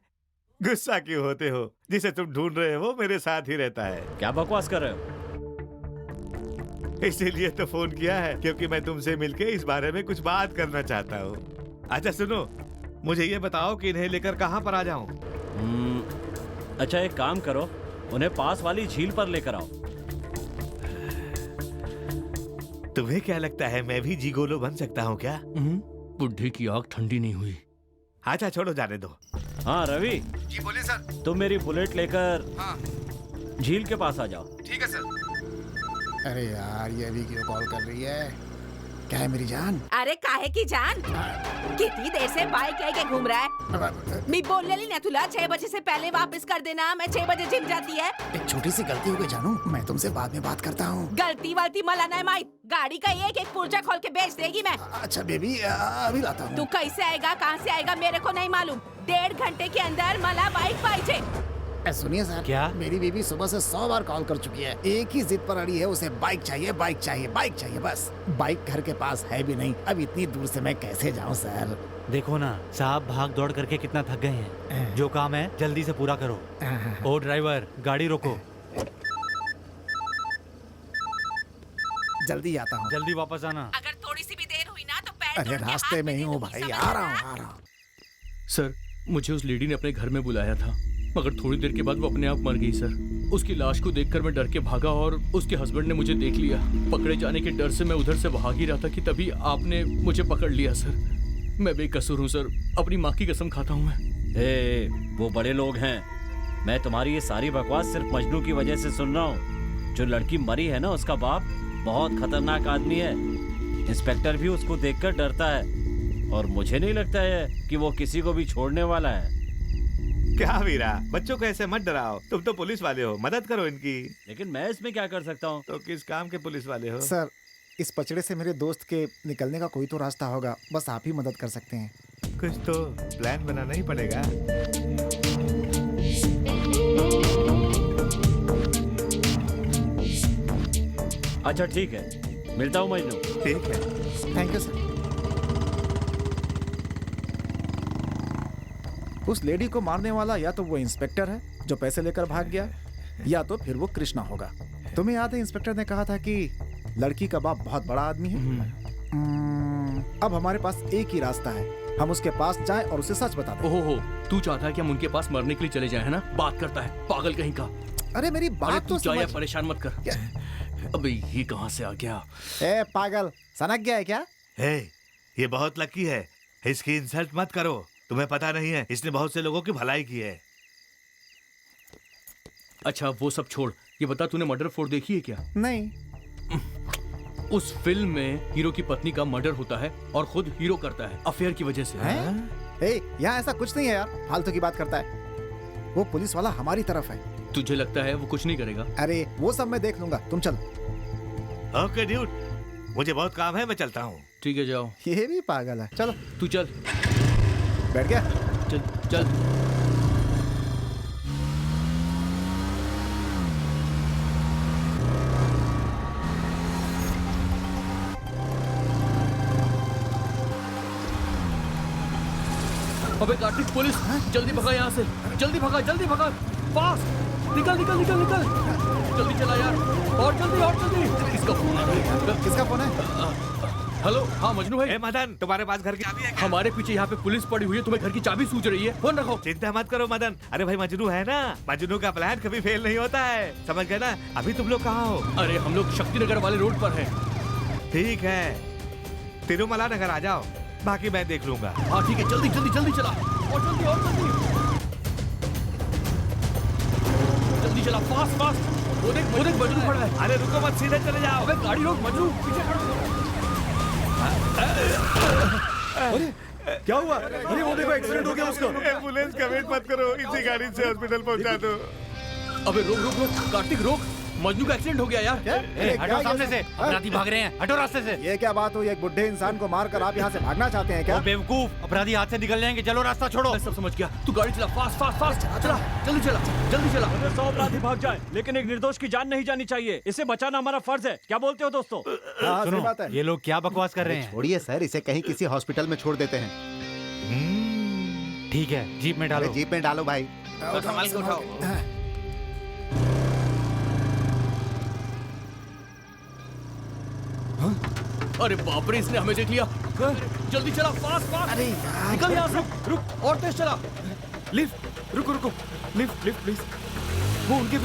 गुस्सा क्यों होते हो? जिसे तुम ढूंढ रहे हो मेरे साथ ही रहता है। क्या बकवास कर रहे हो? इसीलिए तो फोन किया है, क्योंकि मैं तुमसे मिलके इस बारे में कुछ बात करना चाहता हूँ। अच्छा सुनो, मुझे ये बताओ कि इन्हें लेकर कहाँ पर आ जाऊँ? अच्छा एक काम करो, उन्हें पास वाली झील पर लेकर आओ। तुम्हें क्या लगता है मैं भी जिगोलो बन सकता हूँ क्या? बुढ़े की आग ठंडी नहीं हुई। अच्छा छोड़ो, जाने दो। हाँ रवि जी बोलिए सर। तुम मेरी बुलेट लेकर हाँ। झील के पास आ जाओ। ठीक है सर। अरे यार, ये अभी क्यों कॉल कर रही है? क्या है मेरी जान? अरे काहे की जान? कितनी देर से बाइक लेके घूम रहा है? मैं बोलने ली ना तुला 6 बजे से पहले वापस कर देना, मैं 6 बजे जिम जाती है। एक छोटी सी गलती हो गई जानू, मैं तुमसे बाद में बात करता हूँ। गलती वलती मला नहीं माई, गाड़ी का एक एक पुर्जा खोल के बेच देगी मैं। अच्छा बेबी, अभी लाता हूँ। तू कैसे आएगा, कहाँ से आएगा मेरे को नहीं मालूम। 1.5 घंटे के अंदर मला बाइक पाइजे। सुनिए सर, क्या? मेरी बीवी सुबह से 100 बार कॉल कर चुकी है। एक ही जिद पर अड़ी है, उसे बाइक चाहिए, बाइक चाहिए, बाइक चाहिए बस। बाइक घर के पास है भी नहीं। अब इतनी दूर से मैं कैसे जाऊं सर? देखो ना साहब, भाग दौड़ करके कितना थक गए हैं। जो काम है जल्दी से पूरा करो। ओ ड्राइवर, गाड़ी रोको। जल्दी आता हूँ। जल्दी वापस आना। अगर थोड़ी सी भी देर हुई ना तो पैर अरे रास्ते में ही हूँ भाई, आ रहा हूँ। सर, मुझे उस लेडी ने अपने घर में बुलाया था, मगर थोड़ी देर के बाद वो अपने आप मर गई सर। उसकी लाश को देखकर मैं डर के भागा और उसके हस्बैंड ने मुझे देख लिया। पकड़े जाने के डर से मैं उधर से भाग ही रहा था कि तभी आपने मुझे पकड़ लिया सर। मैं बेकसूर हूँ सर, अपनी माँ की कसम खाता हूँ मैं। वो बड़े लोग हैं, मैं तुम्हारी ये सारी बकवास सिर्फ मजनू की वजह से सुन रहा हूँ। जो लड़की मरी है ना, उसका बाप बहुत खतरनाक आदमी है। इंस्पेक्टर भी उसको देखकर डरता है और मुझे नहीं लगता है कि वो किसी को भी छोड़ने वाला है। क्या वीरा, बच्चों को ऐसे मत डराओ। तुम तो पुलिस वाले हो, मदद करो इनकी। लेकिन मैं इसमें क्या कर सकता हूँ? तो किस काम के पुलिस वाले हो? सर, इस पचड़े से मेरे दोस्त के निकलने का कोई तो रास्ता होगा, बस आप ही मदद कर सकते हैं। कुछ तो प्लान बनाना ही पड़ेगा। अच्छा ठीक है, मिलता हूँ मजनू। ठीक है, थैंक यू सर। उस लेडी को मारने वाला या तो वो इंस्पेक्टर है जो पैसे लेकर भाग गया, या तो फिर वो कृष्णा होगा। तुम्हें याद है इंस्पेक्टर ने कहा था कि लड़की का बाप बहुत बड़ा आदमी है। अब हमारे पास एक ही रास्ता है, हम उसके पास जाएं और उसे सच बता दें। ओहो, तू चाहता है कि हम उनके पास मरने के लिए चले जाएं, है ना? बात करता है पागल कहीं का। अरे मेरी बात तो समझ। परेशान मत कर। अबे ये कहाँ से आ गया? ए पागल, सनक गया है क्या? ये बहुत लकी है, इसकी इंसल्ट मत करो। तुम्हें पता नहीं है, इसने बहुत से लोगों की भलाई की है। अच्छा वो सब छोड़, ये बता तूने मर्डर 4 देखी है क्या? नहीं। उस फिल्म में हीरो की पत्नी का मर्डर होता है और खुद हीरो करता है अफेयर की वजह से। यहाँ ऐसा कुछ नहीं है यार, फालतू की बात करता है। वो पुलिस वाला हमारी तरफ है। तुझे लगता है वो कुछ नहीं करेगा? अरे वो सब मैं देख लूंगा, तुम चलो। ओके ड्यूड, मुझे बहुत काम है, मैं चलता हूँ। ठीक है जाओ। ये भी पागल है, चलो। तू चल। बैठ गया। चल चल। अबे कार्तिक, पुलिस! जल्दी भगा यहाँ से, जल्दी भगा, फास्ट! निकल निकल निकल निकल, जल्दी चला यार, और जल्दी। किसका फोन है? किसका फोन है? हेलो, हाँ मजनू भाई। ए मदन, तुम्हारे पास घर की चाबी है क्या? हमारे पीछे यहाँ पे पुलिस पड़ी हुई है, तुम्हें घर की चाबी सूझ रही है, फोन रखो। चिंता मत करो मदन, अरे भाई मजनू है ना, मजनू का प्लान कभी फेल नहीं होता है, समझ गए ना? अभी तुम लोग कहाँ हो? अरे हम लोग शक्तिनगर वाले रोड पर हैं। ठीक है, तिरुमला नगर आ जाओ, बाकी मैं देख लूंगा। हाँ ठीक है, जल्दी चला, और जल्दी चला, फास्ट। वो देख मजनू खड़ा है। अरे रुको मत, सीधे चले जाओ। अबे गाड़ी रोक, मजनू पीछे खड़ा। अरे क्या हुआ? अरे वो देखो, एक्सीडेंट हो गया उसका। एम्बुलेंस का वेट मत करो, इसी गाड़ी से हॉस्पिटल पहुंचा दो। अबे रोक, कार्तिक रोक, मजनू का एक्सीडेंट हो गया यार। हटो सामने से, अपराधी भाग रहे हैं, हटो रास्ते से। ये क्या बात हुई? एक बुढ़े इंसान को मारकर आप यहाँ से भागना चाहते हैं क्या? बेवकूफ, अपराधी हाथ से निकल जाएंगे, चलो रास्ता छोड़ो। मैं सब समझ गया, तू गाड़ी चला, फास्ट चला, जल्दी चला। 100 अपराधी भाग जाए, लेकिन एक निर्दोष की जान नहीं जानी चाहिए, इसे बचाना हमारा फर्ज है। क्या बोलते हो दोस्तों? हाँ, सही बात है। ये लोग क्या बकवास कर रहे हैं? छोड़िए सर, इसे कहीं किसी हॉस्पिटल में छोड़ देते हैं। ठीक है, जीप में डालो। जीप में डालो भाई। संभाल के उठाओ। अरे बाप रे, इसने हमें देख लिया। जल्दी चला, फास्ट। अरे यार, निकल यहाँ से, रुक, और तेज चला। लिफ्ट, रुको, लिफ्ट प्लीज। वो उनके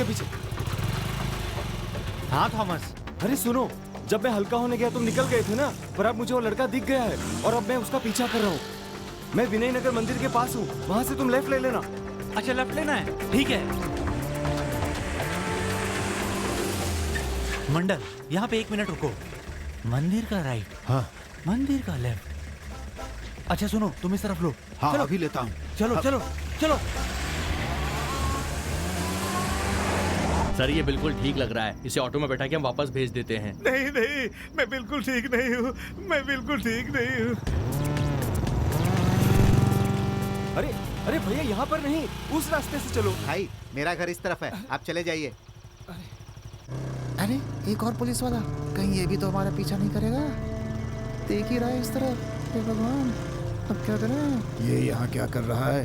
पीछे। हाँ थॉमस, अरे सुनो, जब मैं हल्का होने गया तुम निकल गए थे ना, पर अब मुझे वो लड़का दिख गया है और अब मैं उसका पीछा कर रहा हूँ। मैं विनय नगर मंदिर के पास हूँ, वहाँ से तुम लेफ्ट ले लेना। अच्छा लेफ्ट लेना है, ठीक है। मंडल, यहाँ पे 1 मिनट रुको। मंदिर का राइट, हाँ। मंदिर का लेफ्ट। अच्छा सुनो, तुम इस तरफ लो। हाँ, चलो, अभी लेता हूँ। चलो। सर ये बिल्कुल ठीक लग रहा है, इसे ऑटो में बैठा के हम वापस भेज देते हैं। नहीं, मैं बिल्कुल ठीक नहीं हूँ। अरे भैया, यहाँ पर नहीं, उस रास्ते से चलो। भाई मेरा घर इस तरफ है, आप चले जाइए। अरे एक और पुलिस वाला, कहीं ये भी तो हमारा पीछा नहीं करेगा? देख ही रहा है इस तरफ। हे भगवान, अब क्या करें? ये यहाँ क्या कर रहा है?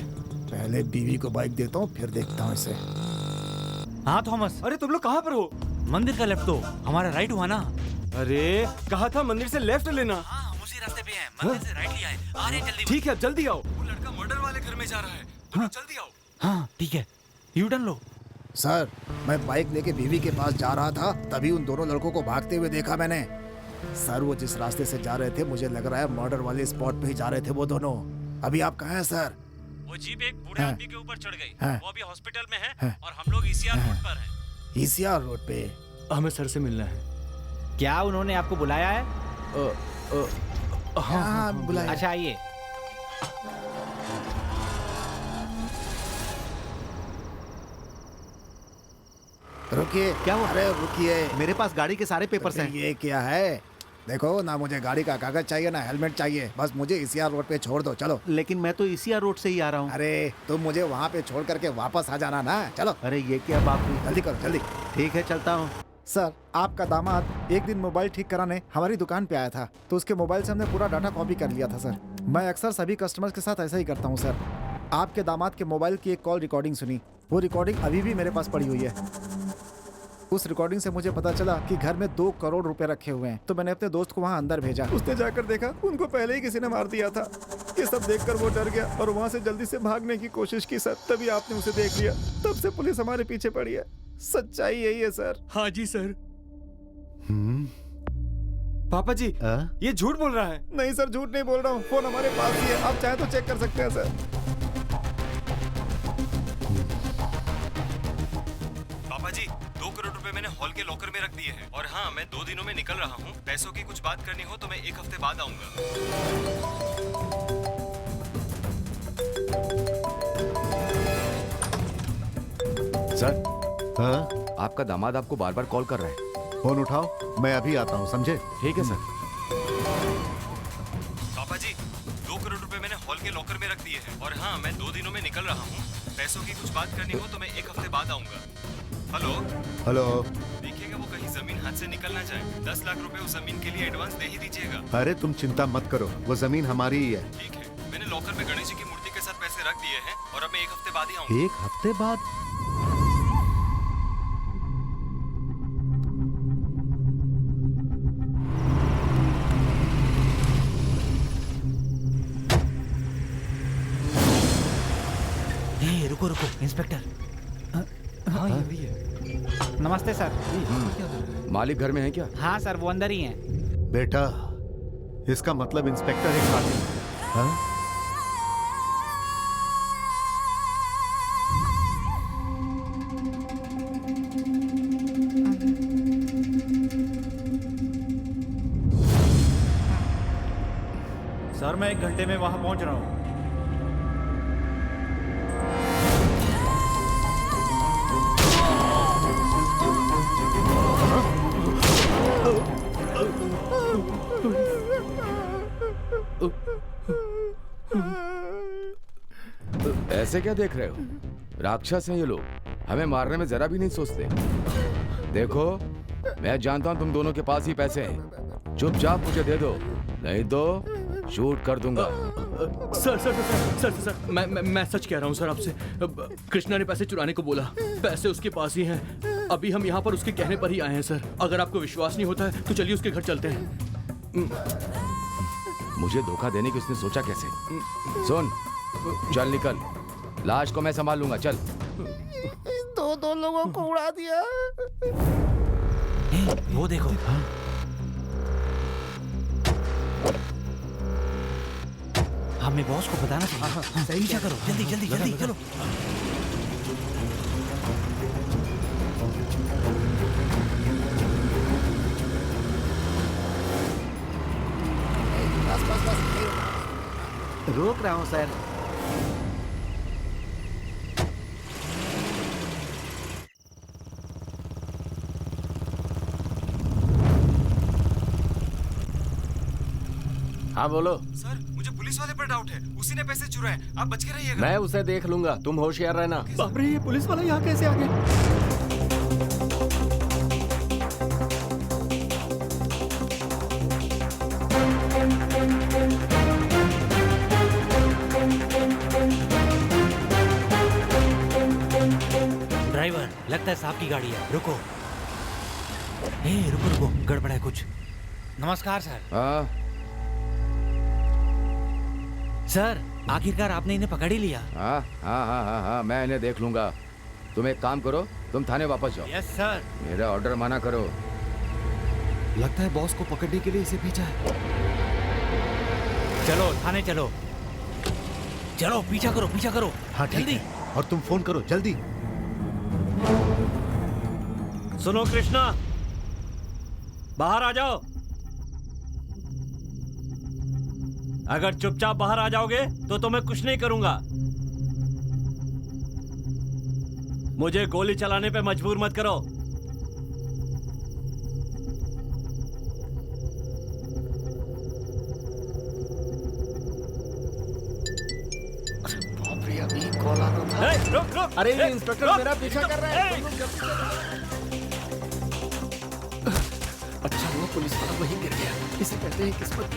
पहले बीवी को बाइक देता हूँ, फिर देखता हूँ इसे। हाँ थॉमस, अरे तुम लोग कहाँ पर हो? मंदिर का लेफ्ट तो हमारा राइट हुआ ना। अरे कहा था मंदिर से लेफ्ट लेना। हाँ, हम उसी रास्ते पे हैं, मंदिर से राइट लिया है। आ रहे जल्दी। ठीक है, जल्दी आओ। वो लड़का मर्डर वाले घर में जा रहा है, तुम लोग जल्दी आओ। हाँ ठीक है, यू टर्न लो। सर, मैं बाइक लेके बीवी के पास जा रहा था, तभी उन दोनों लड़कों को भागते हुए देखा मैंने। सर वो जिस रास्ते से जा रहे थे, मुझे लग रहा है मर्डर वाले स्पॉट पे ही जा रहे थे वो दोनों। अभी आप कहाँ हैं सर? वो जीप एक बूढ़े आदमी के ऊपर चढ़ गई, हाँ। वो अभी हॉस्पिटल में है और हम लोग ईसीआर रोड पर हैं। ईसीआर रोड पे? हमें सर से मिलना है। क्या उन्होंने आपको बुलाया है? हाँ, बुलाया। अच्छा आइए। रुकिए। क्या हुआ? अरे रुकिए, मेरे पास गाड़ी के सारे पेपर्स हैं। ये क्या है? देखो ना, मुझे गाड़ी का कागज चाहिए ना हेलमेट चाहिए, बस मुझे ईसीआर रोड पे छोड़ दो, चलो। लेकिन मैं तो ईसीआर रोड से ही आ रहा हूँ। अरे तुम मुझे वहाँ पे छोड़ करके वापस आ जाना ना, चलो। अरे ये क्या बात हुई? जल्दी करो, जल्दी। ठीक है, चलता हूँ। सर, आपका दामाद एक दिन मोबाइल ठीक कराने हमारी दुकान पे आया था, तो उसके मोबाइल से हमने पूरा डाटा कॉपी कर लिया था सर। मैं अक्सर सभी कस्टमर्स के साथ ऐसा ही करता हूँ सर। आपके दामाद के मोबाइल की एक कॉल रिकॉर्डिंग सुनी, वो रिकॉर्डिंग अभी भी मेरे पास पड़ी हुई है। उस रिकॉर्डिंग से मुझे पता चला कि घर में 2 करोड़ रुपए रखे हुए हैं, तो मैंने अपने दोस्त को वहाँ अंदर भेजा। उसने जाकर देखा, उनको पहले ही किसी ने मार दिया था। ये सब देखकर वो डर गया और वहाँ से जल्दी से भागने की कोशिश की सर, तभी आपने उसे देख लिया। तब से पुलिस हमारे पीछे पड़ी है। सच्चाई यही है सर। हाँ जी सर। पापा जी, ये झूठ बोल रहा है। नहीं सर, झूठ नहीं बोल रहा हूँ, फोन हमारे पास ही है, आप चाहे तो चेक कर सकते हैं सर। पापा जी, 2 करोड़ रुपए मैंने हॉल के लॉकर में रख दिए हैं। और हाँ, मैं 2 दिनों में निकल रहा हूँ। पैसों की कुछ बात करनी हो तो मैं 1 हफ्ते बाद आऊंगा। सर, हाँ? आपका दामाद आपको बार बार कॉल कर रहा है। फोन उठाओ, मैं अभी आता हूँ, समझे? ठीक है सर। पापा जी, 2 करोड़ रुपए मैंने हॉल के लॉकर में रख दिए हैं। और निकल रहा हूँ। पैसों की कुछ बात करनी हो तो मैं 1 हफ्ते बाद आऊंगा। Hello hello. देखिएगा वो कहीं जमीन हाथ से निकल ना जाए। 10 लाख रुपए उस जमीन के लिए एडवांस दे ही दीजिएगा। अरे तुम चिंता मत करो, वो जमीन हमारी ही है। ठीक है, मैंने लॉकर में गणेश जी की मूर्ति के साथ पैसे रख दिए हैं और अब मैं 1 हफ्ते बाद ही आऊंगा। 1 हफ्ते बाद? रुको रुको इंस्पेक्टर। हाँ ये भी है। नमस्ते सर। मालिक घर में है क्या? हाँ सर, वो अंदर ही हैं। बेटा, इसका मतलब इंस्पेक्टर एक कातिल है। हाँ? सर मैं 1 घंटे में वहां पहुंच रहा हूँ। ऐसे क्या देख रहे हो? राक्षस हैं ये लोग, हमें मारने में जरा भी नहीं सोचते। देखो, मैं जानता हूं तुम दोनों के पास ही पैसे हैं। चुपचाप मुझे दे दो, नहीं तो शूट कर दूंगा। Sir sir sir sir sir, sir मैं सच कह रहा हूँ सर आपसे। कृष्णा ने पैसे चुराने को बोला, पैसे उसके पास ही हैं। अभी हम यहाँ पर उसके कहने पर ही आए हैं सर। अगर आपको विश्वास नहीं होता है तो चलिए उसके घर चलते हैं। मुझे धोखा देने की उसने सोचा कैसे? सुन, चल निकल, लाश को मैं संभाल लूंगा। चल। दो लोगों को उड़ा दिया। वो देखो। हमें बॉस को बताना चाहिए। सही क्या करो, जल्दी जल्दी जल्दी चलो। रोक रहा हूँ सर। हाँ बोलो। सर, मुझे पुलिस वाले पर डाउट है, उसी ने पैसे चुराए। आप बच के रहिएगा। मैं उसे देख लूंगा, तुम होशियार रहना। बाप रे, ये पुलिस वाला यहाँ कैसे आ गया? ड्राइवर, लगता है साहब की गाड़ी है। रुको। रुको रुको, गड़बड़ है कुछ। नमस्कार सर। हाँ सर, आखिरकार आपने इन्हें पकड़ ही लिया। हाँ हाँ हाँ हाँ हाँ, मैं इन्हें देख लूंगा। तुम एक काम करो, तुम थाने वापस जाओ। Yes sir. मेरा ऑर्डर माना करो। लगता है बॉस को पकड़ने के लिए इसे भेजा है। चलो थाने चलो। चलो पीछा करो, पीछा करो। हाँ ठीक जल्दी। है। और तुम फोन करो जल्दी। सुनो कृष्णा, बाहर आ जाओ। अगर चुपचाप बाहर आ जाओगे तो मैं कुछ नहीं करूंगा। मुझे गोली चलाने पे मजबूर मत करो। रुक रुक। अरे ये इंस्पेक्टर मेरा पीछा कर रहा है। अच्छा हुआ पुलिस वाला वहीं गिर गया। इसे कहते हैं किस्मत।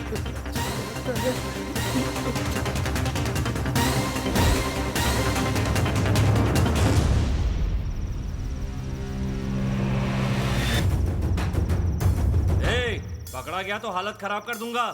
पकड़ा गया तो हालत खराब कर दूंगा।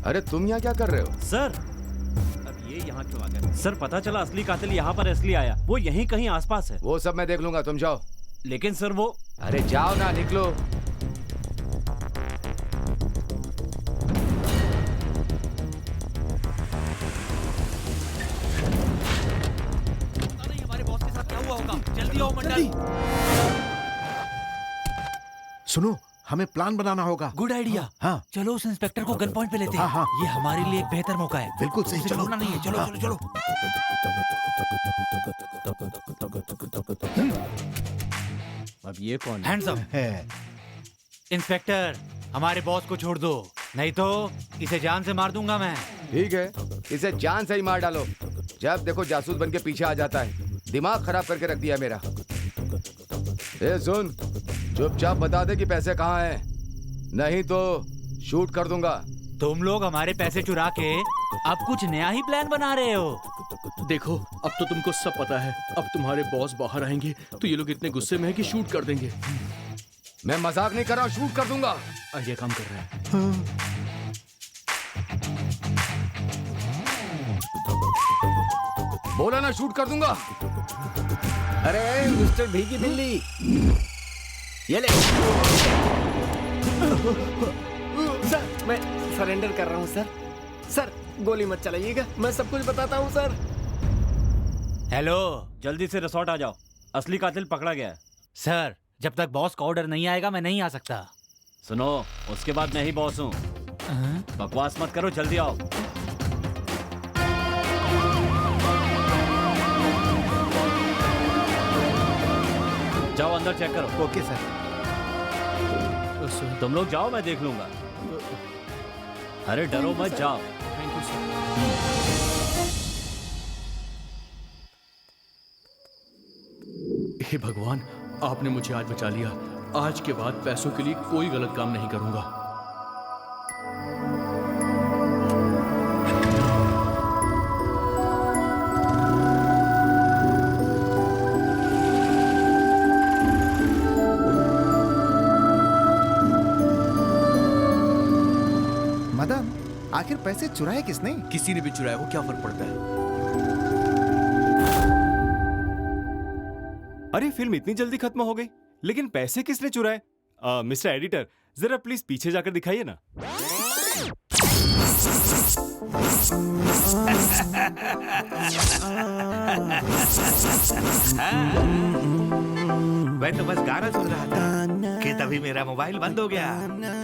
अरे तुम यहाँ क्या कर रहे हो? सर, अब ये यहाँ क्यों आ गए? सर, पता चला असली कातिल यहाँ पर इसलिए आया। वो यहीं कहीं आसपास है। वो सब मैं देख लूंगा, तुम जाओ। लेकिन सर वो... अरे जाओ ना, निकलो। पता नहीं हमारे बॉस के साथ क्या हुआ होगा। जल्दी आओ मंडल। सुनो, हमें प्लान बनाना होगा। Good idea. हाँ चलो उस इंस्पेक्टर को गन पॉइंट पे लेते हैं। हाँ, हाँ। ये हमारे लिए एक बेहतर मौका है। बिल्कुल सही, उसे चलो। छोड़ना नहीं है। चलो हाँ। चलो चलो। अब ये कौन हैंड्स अप। इंस्पेक्टर, हमारे बॉस को छोड़ दो, नहीं तो इसे जान से मार दूंगा मैं। ठीक है, इसे जान से ही मार डालो। जब देखो जासूस बन के पीछे आ जाता है, दिमाग खराब करके रख दिया मेरा। ए सुन, चुपचाप बता दे कि पैसे कहाँ हैं, नहीं तो शूट कर दूंगा। तुम लोग हमारे पैसे चुरा के अब कुछ नया ही प्लान बना रहे हो। देखो, अब तो तुमको सब पता है। अब तुम्हारे बॉस बाहर आएंगे तो ये लोग इतने गुस्से में है कि शूट कर देंगे। मैं मजाक नहीं कर रहा, शूट कर दूंगा। आइडिया काम कर रहा है। बोला ना, शूट कर दूंगा। अरे मिस्टर भीगी बिल्ली, ये ले। सर, मैं सरेंडर कर रहा हूँ सर। सर, गोली मत चलाइएगा, मैं सब कुछ बताता हूँ सर। हेलो, जल्दी से रिसोर्ट आ जाओ, असली कातिल पकड़ा गया है। सर, जब तक बॉस का ऑर्डर नहीं आएगा मैं नहीं आ सकता। सुनो, उसके बाद मैं ही बॉस हूँ। बकवास मत करो, जल्दी आओ। जाओ अंदर चेक करो। Okay sir. तुम लोग जाओ, मैं देख लूंगा। अरे डरो मत, जाओ। Thank you sir. हे भगवान, आपने मुझे आज बचा लिया। आज के बाद पैसों के लिए कोई गलत काम नहीं करूंगा। मदन, आखिर पैसे चुराए किसने? किसी ने भी चुराया हो, क्या फर्क पड़ता है? अरे फिल्म इतनी जल्दी खत्म हो गई, लेकिन पैसे किसने चुराए? मिस्टर एडिटर, जरा प्लीज पीछे जाकर दिखाइए ना। मैं तो बस गाना सुन रहा था कि तभी मेरा मोबाइल बंद हो गया।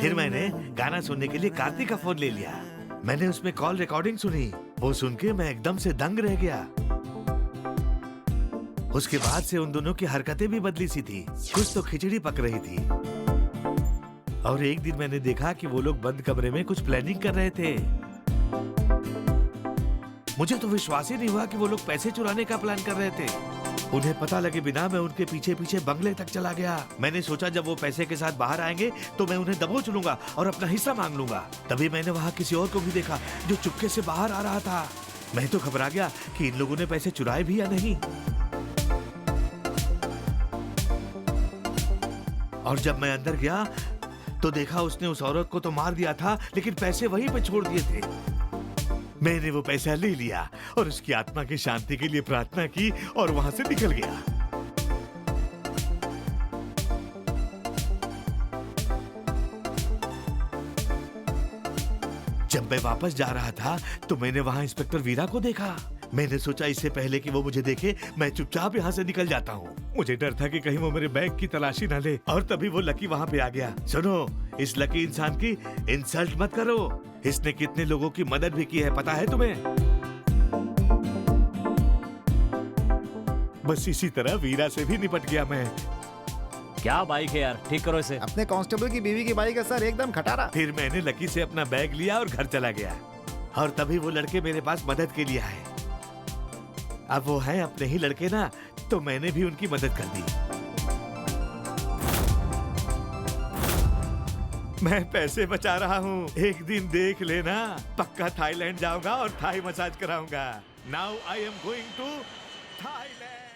फिर मैंने गाना सुनने के लिए कार्तिक का फोन ले लिया। मैंने उसमें कॉल रिकॉर्डिंग सुनी। वो सुन के मैं एकदम से दंग रह गया। उसके बाद से उन दोनों की हरकतें भी बदली सी थी। कुछ तो खिचड़ी पक रही थी। और एक दिन मैंने देखा कि वो लोग बंद कमरे में कुछ प्लानिंग कर रहे थे। मुझे तो विश्वास ही नहीं हुआ कि वो लोग पैसे चुराने का प्लान कर रहे थे। उन्हें पता लगे बिना मैं उनके पीछे पीछे बंगले तक चला गया। मैंने सोचा जब वो पैसे के साथ बाहर आएंगे तो मैं उन्हें दबोच लूंगा और अपना हिस्सा मांग लूंगा। तभी मैंने वहां किसी और को भी देखा जो चुपके से बाहर आ रहा था। मैं तो घबरा गया कि इन लोगों ने पैसे चुराए भी या नहीं। और जब मैं अंदर गया तो देखा उसने उस औरत को तो मार दिया था, लेकिन पैसे वहीं पे छोड़ दिए थे। मैंने वो पैसा ले लिया और उसकी आत्मा की शांति के लिए प्रार्थना की और वहां से निकल गया। जब मैं वापस जा रहा था तो मैंने वहां इंस्पेक्टर वीरा को देखा। मैंने सोचा इससे पहले कि वो मुझे देखे मैं चुपचाप यहाँ से निकल जाता हूँ। मुझे डर था कि कहीं वो मेरे बैग की तलाशी न ले। और तभी वो लकी वहाँ पे आ गया। सुनो, इस लकी इंसान की इंसल्ट मत करो। इसने कितने लोगों की मदद भी की है पता है तुम्हें? बस इसी तरह वीरा से भी निपट गया मैं। क्या बाइक है यार, ठीक करो इसे। अपने कांस्टेबल की बीवी की बाइक है सर, एकदम खटारा। फिर मैंने लकी से अपना बैग लिया और घर चला गया। और तभी वो लड़के मेरे पास मदद के लिए आए। अब वो हैं अपने ही लड़के ना, तो मैंने भी उनकी मदद कर दी। मैं पैसे बचा रहा हूँ। एक दिन देख लेना, पक्का थाईलैंड जाऊंगा और थाई मसाज कराऊंगा। Now I am going to Thailand.